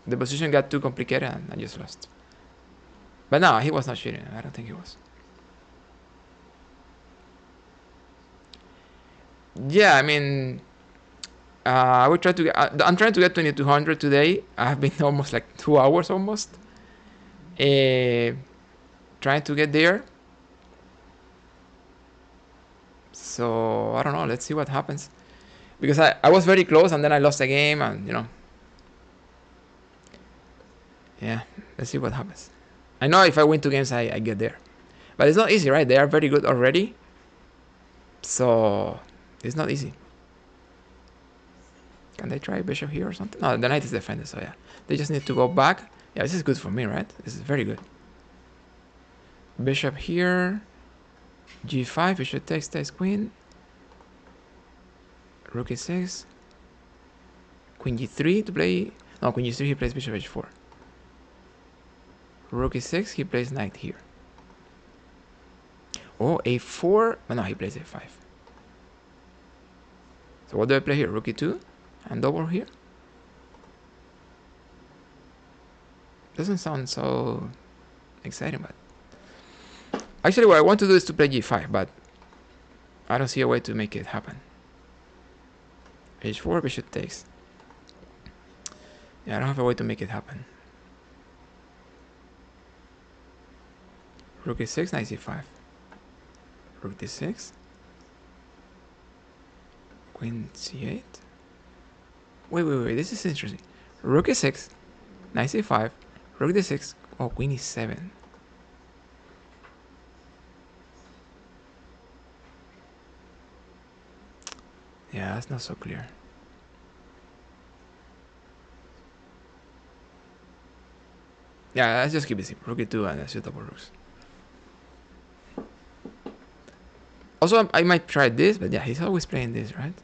the position got too complicated, and I just lost. But no, he was not cheating. I don't think he was. Yeah, I mean, I would try to get. I'm trying to get 2200 today. I've been almost like 2 hours almost. Trying to get there. So I don't know. Let's see what happens. Because I was very close and then I lost the game, and you know. Yeah, let's see what happens. I know if I win 2 games, I get there. But it's not easy, right? They are very good already. So it's not easy. Can they try bishop here or something? No, the knight is defended, so yeah. They just need to go back. Yeah, this is good for me, right? This is very good. Bishop here. G5, bishop takes queen. Rook e6. Queen g3 to play. No, queen g3, he plays bishop h4. Rook e6, he plays knight here. Oh, a4. Oh, no, he plays a5. So what do I play here? Rook e2 and double here. Doesn't sound so exciting, but actually what I want to do is to play g5, but I don't see a way to make it happen. h4, bishop takes. Yeah, I don't have a way to make it happen. Rook e6, knight c5. Rook d6. Queen c8. Wait, this is interesting. Rook e6, knight c5, rook d6. Oh, queen e7. Yeah, that's not so clear. Yeah, let's just keep it simple. Rook e2 and let's shoot double rooks. Also, I might try this, but yeah, he's always playing this, right?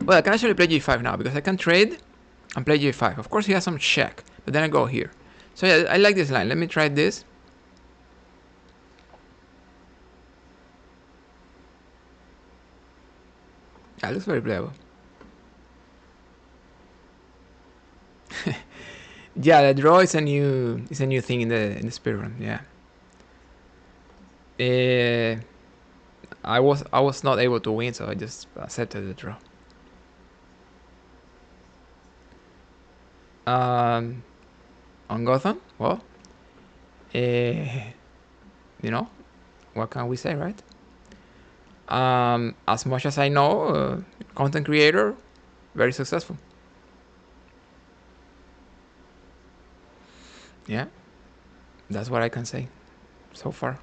Well, I can actually play g5 now because I can trade and play g5. Of course, he has some check, but then I go here. So yeah, I like this line. Let me try this. Yeah, it looks very playable. Yeah, the draw is a new thing in the speedrun. Yeah. I was not able to win, so I just accepted the draw. On Gotham, well, you know, what can we say, right? As much as I know, content creator, very successful. Yeah, that's what I can say so far.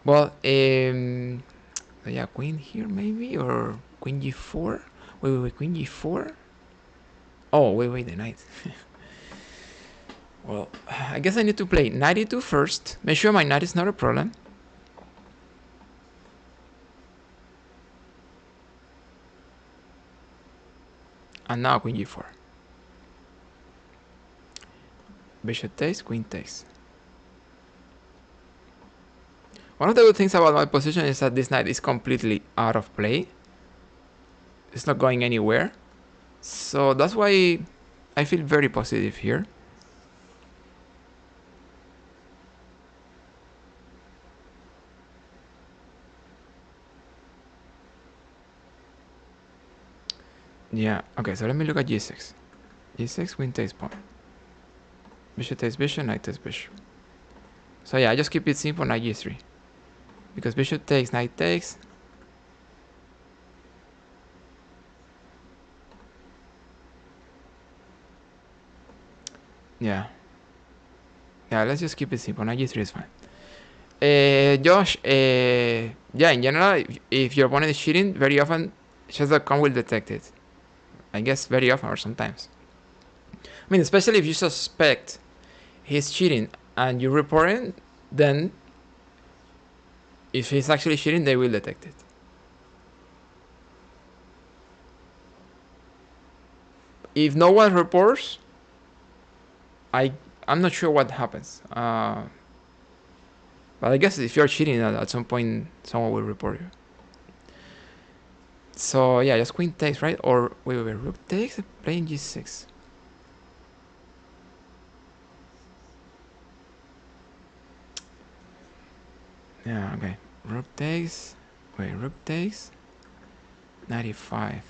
Well, yeah, queen here maybe, or queen g4. Wait, queen g4. Oh, wait, the knight. Well, I guess I need to play knight e2 first. Make sure my knight is not a problem. And now queen g4. Bishop takes, queen takes. One of the good things about my position is that this knight is completely out of play. It's not going anywhere. So that's why I feel very positive here. Yeah, okay, so let me look at g6. G6, queen takes pawn. Bishop takes bishop, knight takes bishop. So yeah, I just keep it simple, knight G3. Because bishop takes, knight takes. Yeah. Yeah, let's just keep it simple, knight G3 is fine. Josh, yeah, in general, if your opponent is cheating, very often chess.com will detect it. I guess very often or sometimes. I mean, especially if you suspect he's cheating and you report it, then if he's actually cheating, they will detect it. If no one reports, I'm not sure what happens. But I guess if you're cheating, at some point someone will report you. So yeah, just queen takes, right? Or wait, rook takes, playing g6. Yeah, okay. Rook takes. Wait, rook takes. 95.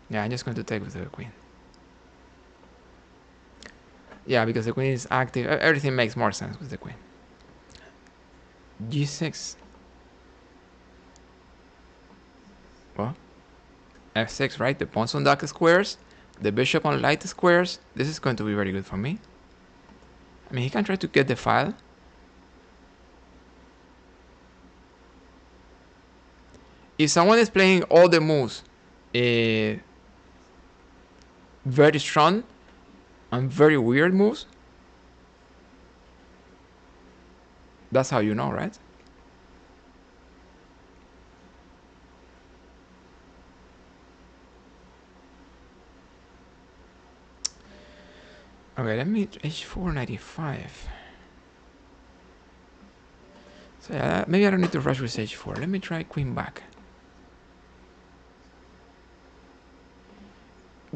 Yeah, I'm just going to take with the queen. Yeah, because the queen is active. Everything makes more sense with the queen. G6. What? F6, right? The pawns on dark squares. The bishop on light squares. This is going to be very good for me. I mean, he can try to get the file. If someone is playing all the moves very strong and very weird moves, that's how you know, right? Okay, let me h4 95. So yeah, maybe I don't need to rush with h4. Let me try queen back.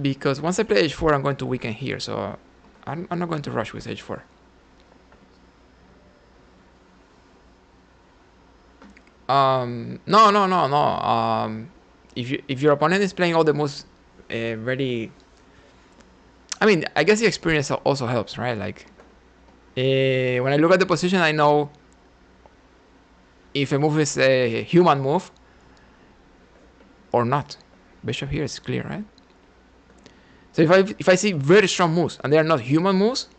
Because once I play h4, I'm going to weaken here, so I'm not going to rush with h4. No. If your opponent is playing all the moves very, I mean, I guess the experience also helps, right? Like when I look at the position, I know if a move is a human move or not. Bishop here is clear, right? So if I see very strong moves and they are not human moves,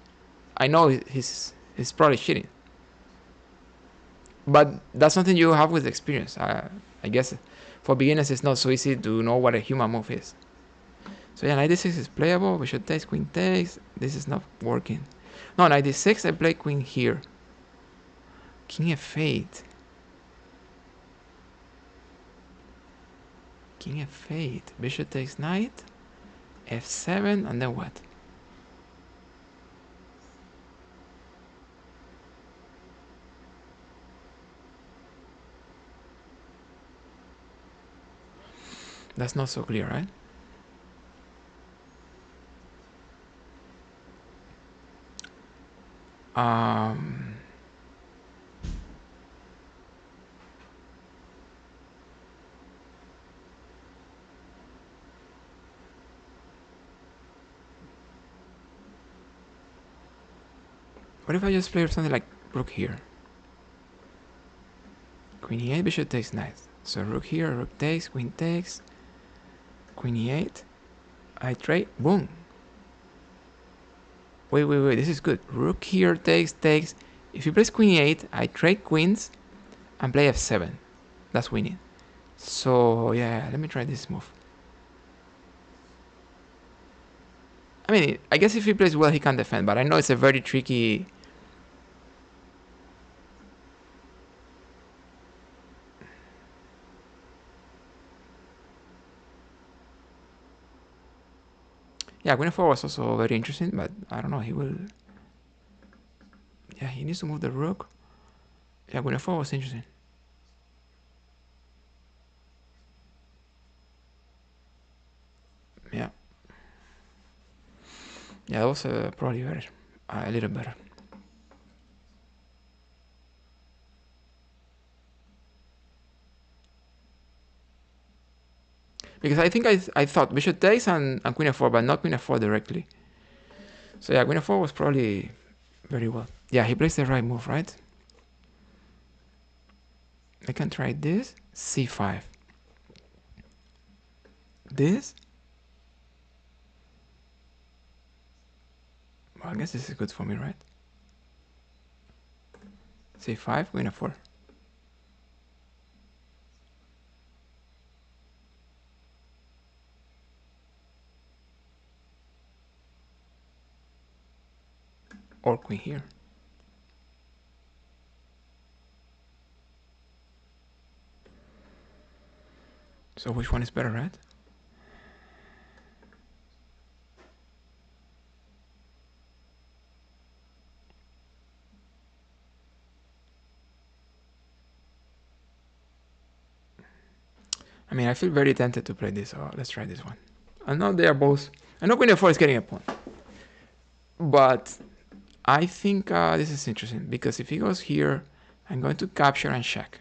I know he's probably cheating. But that's something you have with experience. I guess for beginners it's not so easy to know what a human move is. So yeah, knight d6 is playable. Bishop takes, queen takes. This is not working. No, knight d6, I play queen here. King f8. King f8. Bishop takes knight. f7, and then what? That's not so clear, right? Um, what if I just play something like rook here? Queen e8, bishop takes knight. So rook here, rook takes, queen takes, queen e8. I trade, boom. Wait, this is good. Rook here takes. If you play queen e8, I trade queens and play f7. That's winning. So yeah, let me try this move. I mean, I guess if he plays well, he can defend, but I know it's a very tricky. Yeah, queen f4 was also very interesting, but I don't know, he will. Yeah, he needs to move the rook. Yeah, queen f4 was interesting. Yeah. Yeah, that was probably better. A little better. Because I think I thought bishop takes and queen f4, but not queen f4 directly. So yeah, queen f4 was probably very well. Yeah, he plays the right move, right? I can try this, c5. This? Well, I guess this is good for me, right? c5, queen f4. Or queen here. So which one is better, right? I mean, I feel very tempted to play this, so let's try this one. I know they are both... I know queen f4 is getting a pawn. But I think this is interesting, because if he goes here, I'm going to capture and check.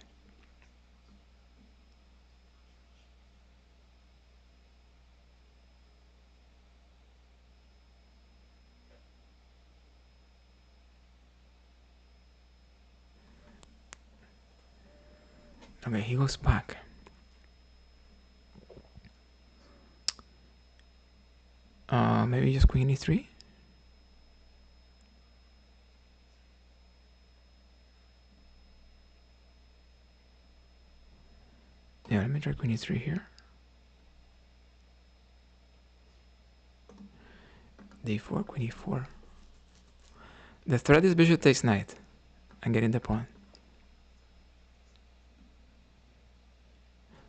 Okay, he goes back. Maybe just queen e3? Yeah, let me try queen e3 here. d4, queen e4. The threat is bishop takes knight. I'm getting the pawn.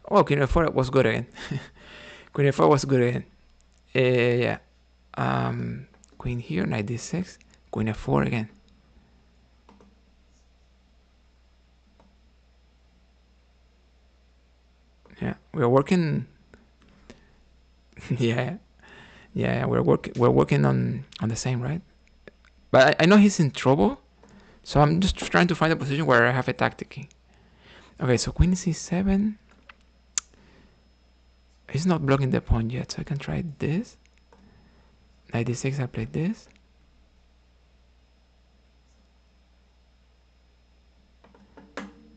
Oh, queen f4 was good again. Queen f4 was good again. Yeah. Queen here, knight d6, queen f4 again. Yeah, we're working. Yeah, yeah, we're working on the same, right? But I know he's in trouble, so I'm just trying to find a position where I have a tactic king. Okay, so queen c7. He's not blocking the pawn yet, so I can try this. Knight d6, I played this.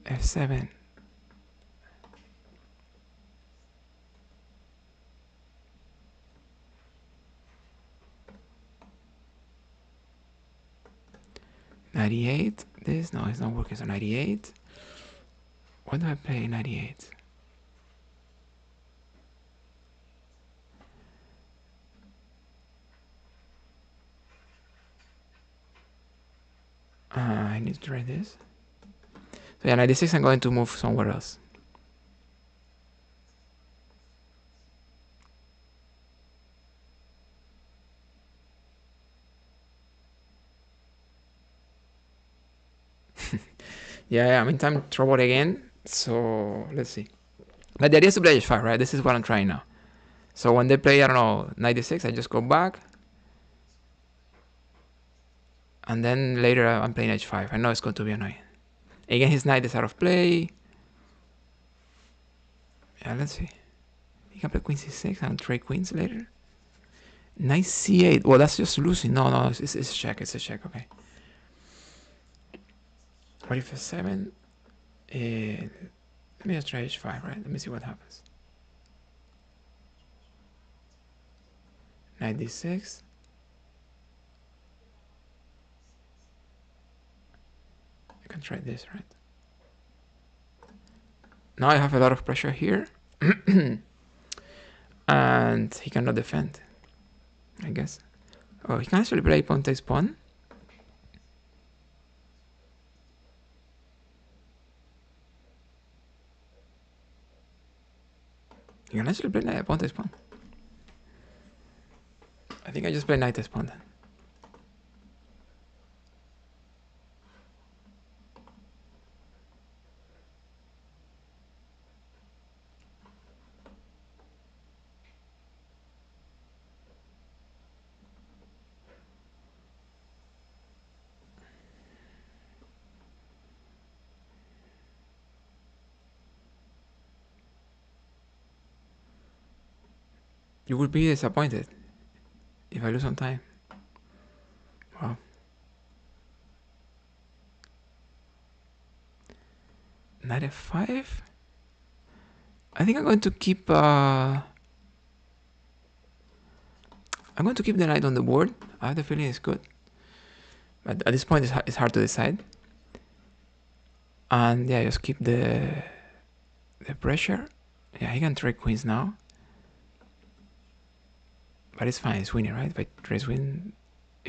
f7. Knight this, no, it's not working, so 98. What do I play 98? I need to try this. So yeah, 96, I'm going to move somewhere else. Yeah, I'm in time trouble again, so let's see. But the idea is to play h5, right? This is what I'm trying now. So when they play, I don't know, 96, I just go back. And then later I'm playing h5. I know it's going to be annoying. Again, his knight is out of play. Yeah, let's see. He can play queen c6 and trade queens later. Knight c8. Well, that's just losing. No, it's a check. It's a check. Okay. What if f7? Let me just try h5, right? Let me see what happens. Knight d6. I can try this, right? Now I have a lot of pressure here. And he cannot defend, I guess. Oh, he can actually play pawn takes pawn. He can actually play pawn takes pawn. I think I just play knight takes pawn then. You would be disappointed if I lose on time. Wow. Knight f5? I think I'm going to keep the knight on the board. I have the feeling it's good. But at this point it's hard to decide. And yeah, just keep the pressure. Yeah, he can trade queens now. But it's fine, it's winning, right? If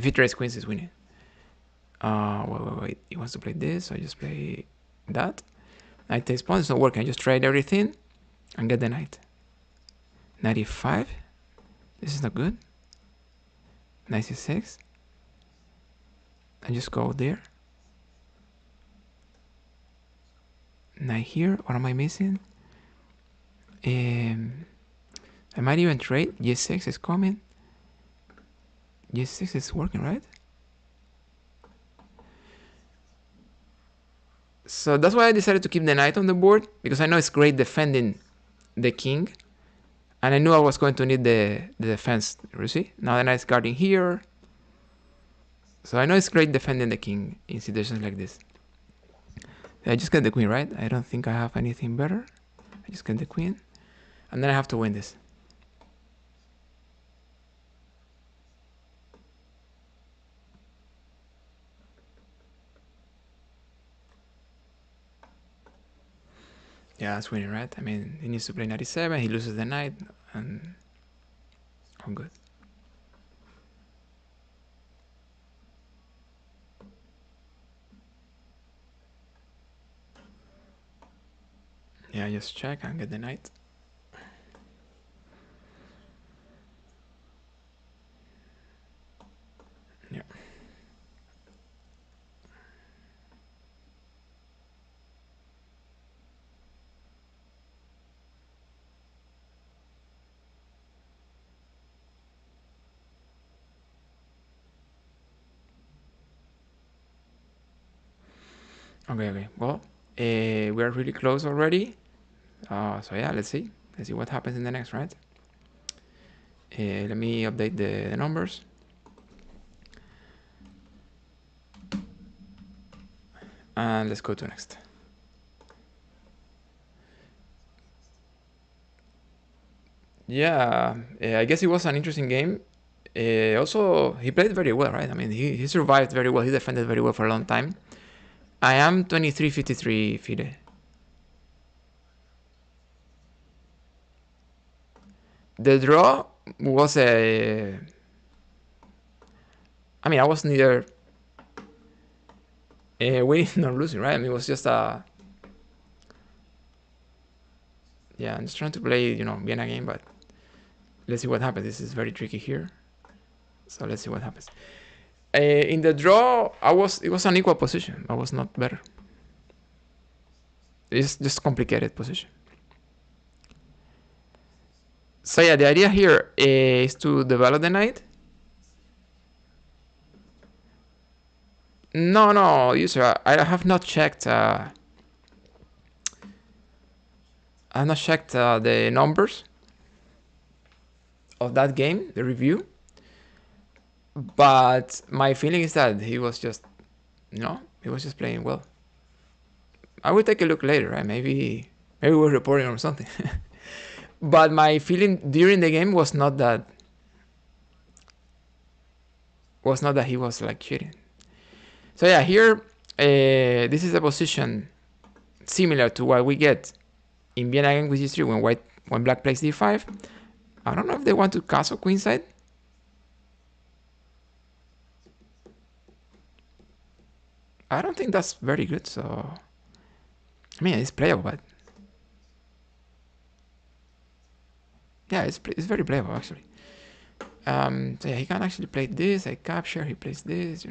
he trades queens, it's winning. Wait. He wants to play this, so I just play that. Knight takes pawn, it's not working. I just trade everything and get the knight. Knight e5. This is not good. Knight c6. I just go there. Knight here. What am I missing? I might even trade. G6 is coming. G6 is working, right? So that's why I decided to keep the knight on the board, because I know it's great defending the king. And I knew I was going to need the defense. You see? Now the knight's guarding here. So I know it's great defending the king in situations like this. I just get the queen, right? I don't think I have anything better. I just get the queen. And then I have to win this. Yeah, that's winning, right? I mean, he needs to play 97, he loses the knight, and all good. Yeah, just check and get the knight. Yeah. Okay. Well, we are really close already. So yeah, let's see. Let's see what happens in the next round. Let me update the numbers. And let's go to next. Yeah, I guess it was an interesting game. Also, he played very well, right? I mean, he survived very well. He defended very well for a long time. I am 23-53 FIDE. The draw was a... I mean, I was neither winning nor losing, right? I mean, it was just a... Yeah, I'm just trying to play, Vienna game, but let's see what happens. This is very tricky here. So let's see what happens. In the draw, it was an equal position. I was not better. It's just complicated position. So yeah, the idea here is to develop the knight. No, user. I have not checked. I have not checked the numbers of that game, the review. But my feeling is that he was just, he was just playing well. I will take a look later, right? Maybe we're reporting or something. But my feeling during the game was not that he was like cheating. So yeah, here this is a position similar to what we get in Vienna Game with G3 when black plays D5. I don't know if they want to castle queenside. I don't think that's very good. So I mean, it's playable, but yeah, it's very playable actually. So yeah, he can actually play this. I capture. He plays this.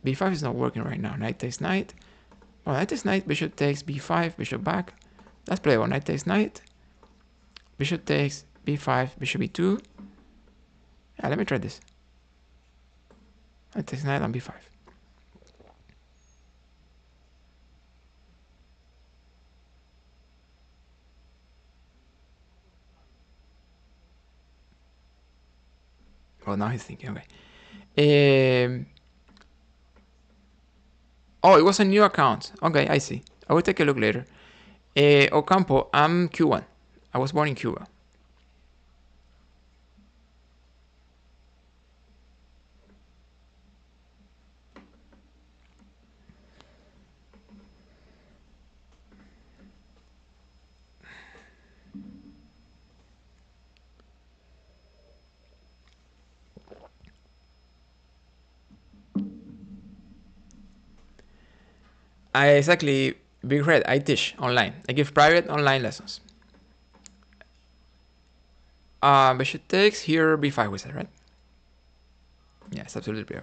B5 is not working right now. Knight takes knight. Well, knight takes knight. Bishop takes B5. Bishop back. That's playable. Knight takes knight. Bishop takes B5. Bishop B2. Yeah, let me try this. Knight takes knight on B5. Oh, now he's thinking. Okay. Oh, it was a new account. Okay, I see. I will take a look later. Ocampo, I'm Cuban. I was born in Cuba. Exactly, Big Red. I teach online. I give private online lessons. Bishop takes here b5 we said, right? Yes, absolutely.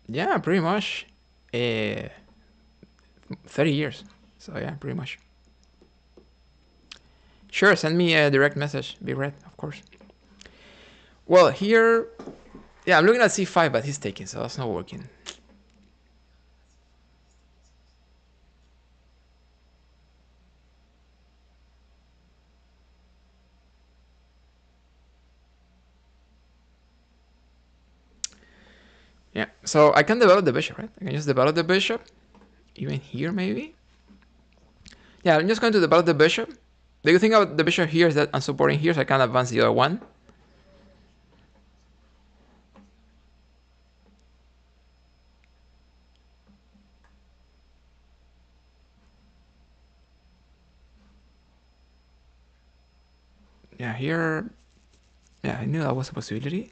Yeah, pretty much. 30 years. So yeah, pretty much. Sure, send me a direct message. Big Red, of course. Well, here, yeah, I'm looking at c5, but he's taking, so that's not working. Yeah, so I can develop the bishop, right? I can just develop the bishop, even here maybe. Yeah, I'm just going to develop the bishop. The good thing about the bishop here is that I'm supporting here, so I can advance the other one. Yeah, here, yeah, I knew that was a possibility.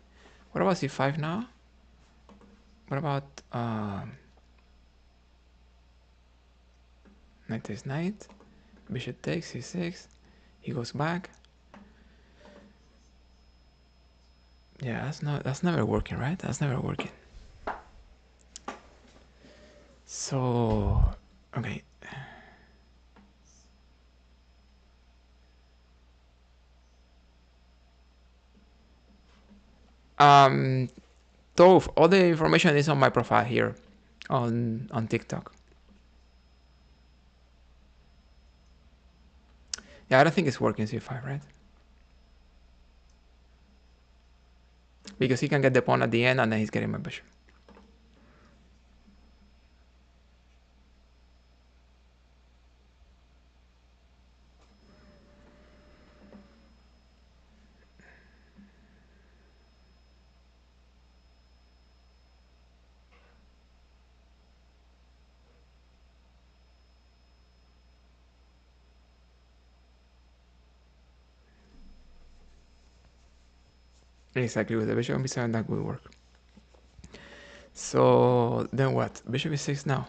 What about c5 now? What about knight takes knight, bishop takes c6, he goes back. Yeah, that's never working, right? That's never working. So, okay. Toph, all the information is on my profile here on TikTok. Yeah, I don't think it's working c5, right? Because he can get the pawn at the end and then he's getting my bishop. Exactly, with the bishop on b7 that will work. So then what? Bishop e6 now.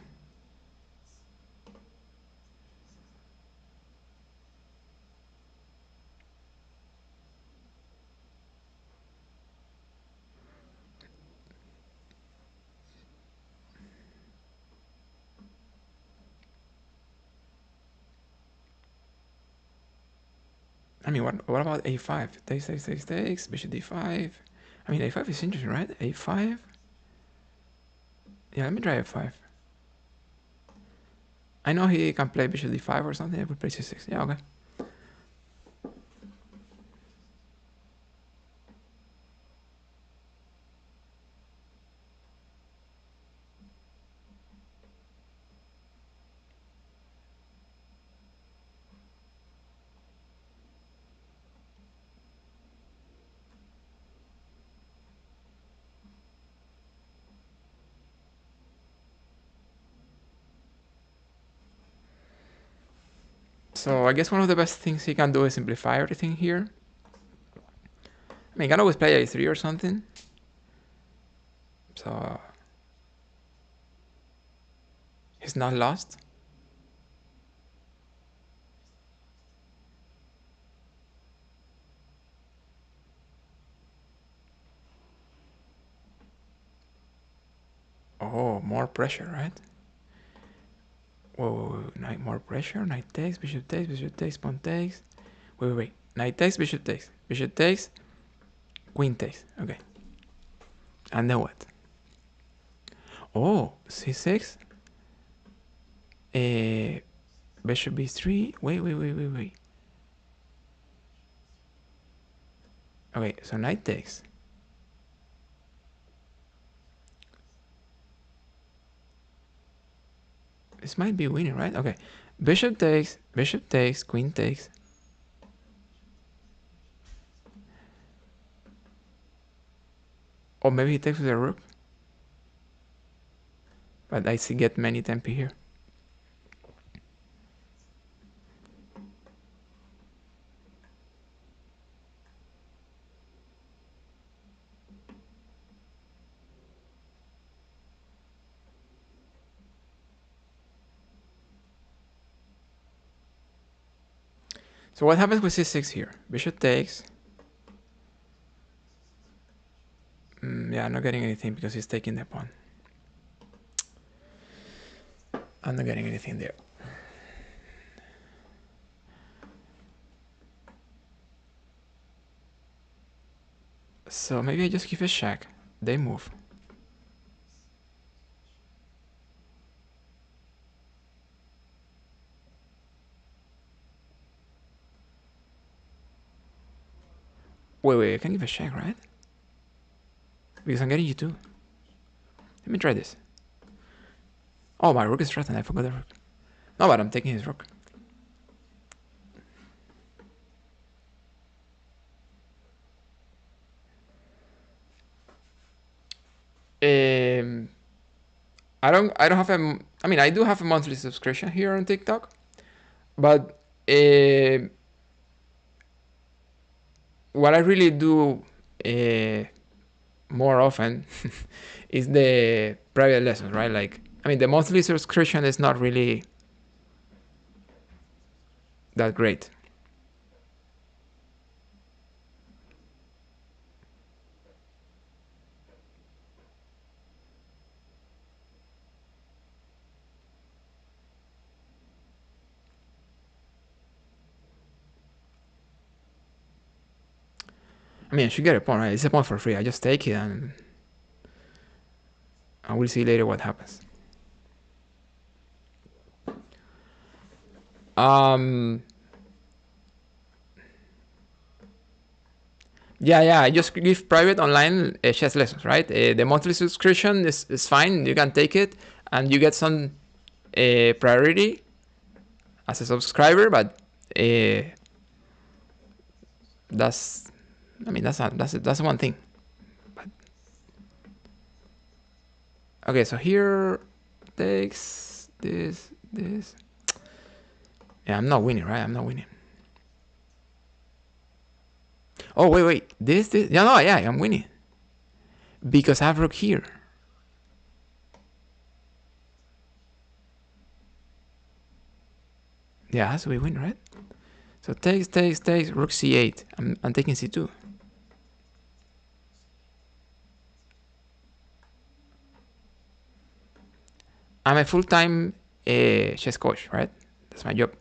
I mean, what about a5? Takes, bishop d5. I mean, a5 is interesting, right? a5. Yeah, let me try a5. I know he can play bishop d5 or something. I would play c6. Yeah, okay. So I guess one of the best things he can do is simplify everything here. I mean, he can always play a3 or something. So he's not lost. Oh, more pressure, right? Whoa, knight, more pressure. Knight takes, bishop takes, pawn takes. Wait. Knight takes, bishop takes, queen takes. Okay. And then what? Oh, c6. Bishop b3. Wait. Okay, so knight takes. This might be winning, right? Okay. Bishop takes, queen takes. Or maybe he takes with a rook. But I see get many tempi here. So what happens with c6 here? Bishop takes. Yeah, I'm not getting anything because he's taking the pawn. I'm not getting anything there. So maybe I just give a check. They move. Wait, I can give a check, right? Because I'm getting you2. Let me try this. Oh, my rook is threatened. I forgot the rook. No, but I'm taking his rook. I don't have a. I mean, I do have a monthly subscription here on TikTok, but what I really do more often is the private lessons, right? Like, I mean, the monthly subscription is not really that great. I mean, I should get a pawn, right? It's a pawn for free. I just take it and we'll see later what happens. Yeah, I just give private online chess lessons, right? The monthly subscription is fine. You can take it and you get some priority as a subscriber, but that's one thing. But, okay, so here takes this. Yeah, I'm not winning, right? I'm not winning. Oh, wait. This. Yeah, I'm winning. Because I have rook here. Yeah, it has to be win, right? So takes, rook c8. I'm taking c2. I'm a full-time chess coach, right? That's my job.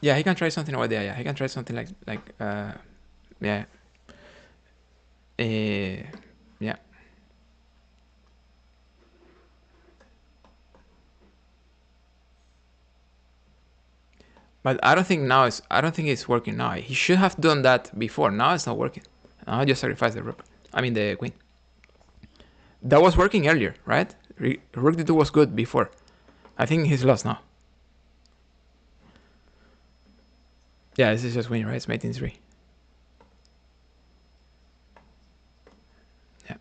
Yeah, he can try something over there. Yeah, he can try something yeah. Yeah. But I don't think it's working now. He should have done that before. Now it's not working. Now I just sacrifice the rook. I mean the queen. That was working earlier, right? Rook d2 was good before. I think he's lost now. Yeah, this is just winning, right? It's mate in 3. Yeah.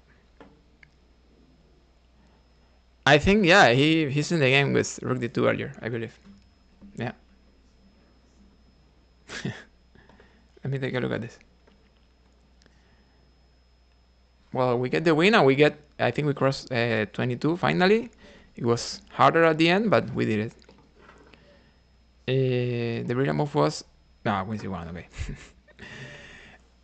I think, yeah, he's in the game with rook d2 earlier, I believe. Yeah. Let me take a look at this. Well, we get the win and I think we crossed 22 finally. It was harder at the end, but we did it. The brilliant move was... No, queen c1, okay.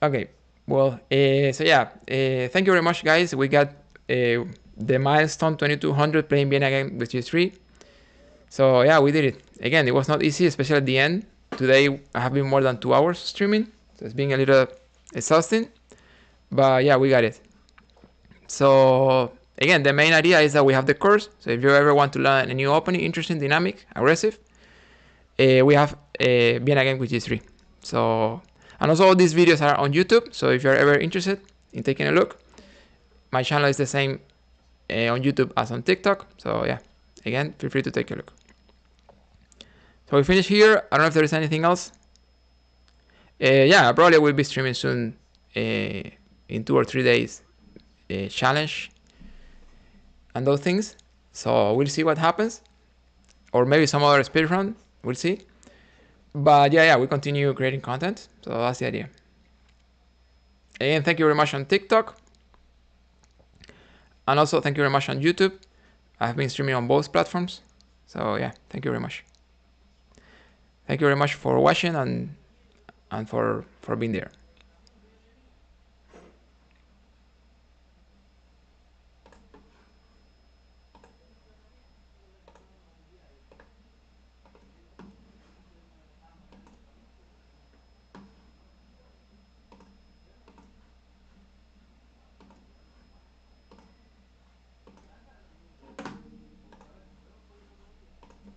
Okay, well, so yeah, thank you very much, guys. We got the milestone 2200 playing Vienna Game with g3. So yeah, we did it. Again, it was not easy, especially at the end. Today I have been more than 2 hours streaming, so it's been a little exhausting. But yeah, we got it. So again, the main idea is that we have the course. So if you ever want to learn a new opening, interesting, dynamic, aggressive, we have Vienna Game with G3. So, and also all these videos are on YouTube. So if you're ever interested in taking a look, my channel is the same on YouTube as on TikTok. So yeah, again, feel free to take a look. So we finish here. I don't know if there is anything else. Yeah, probably will be streaming soon in 2 or 3 days challenge and those things. So we'll see what happens. Or maybe some other speedrun. We'll see. But yeah, we continue creating content. So that's the idea. Again, thank you very much on TikTok. And also thank you very much on YouTube. I have been streaming on both platforms. So yeah, thank you very much. Thank you very much for watching and for being there.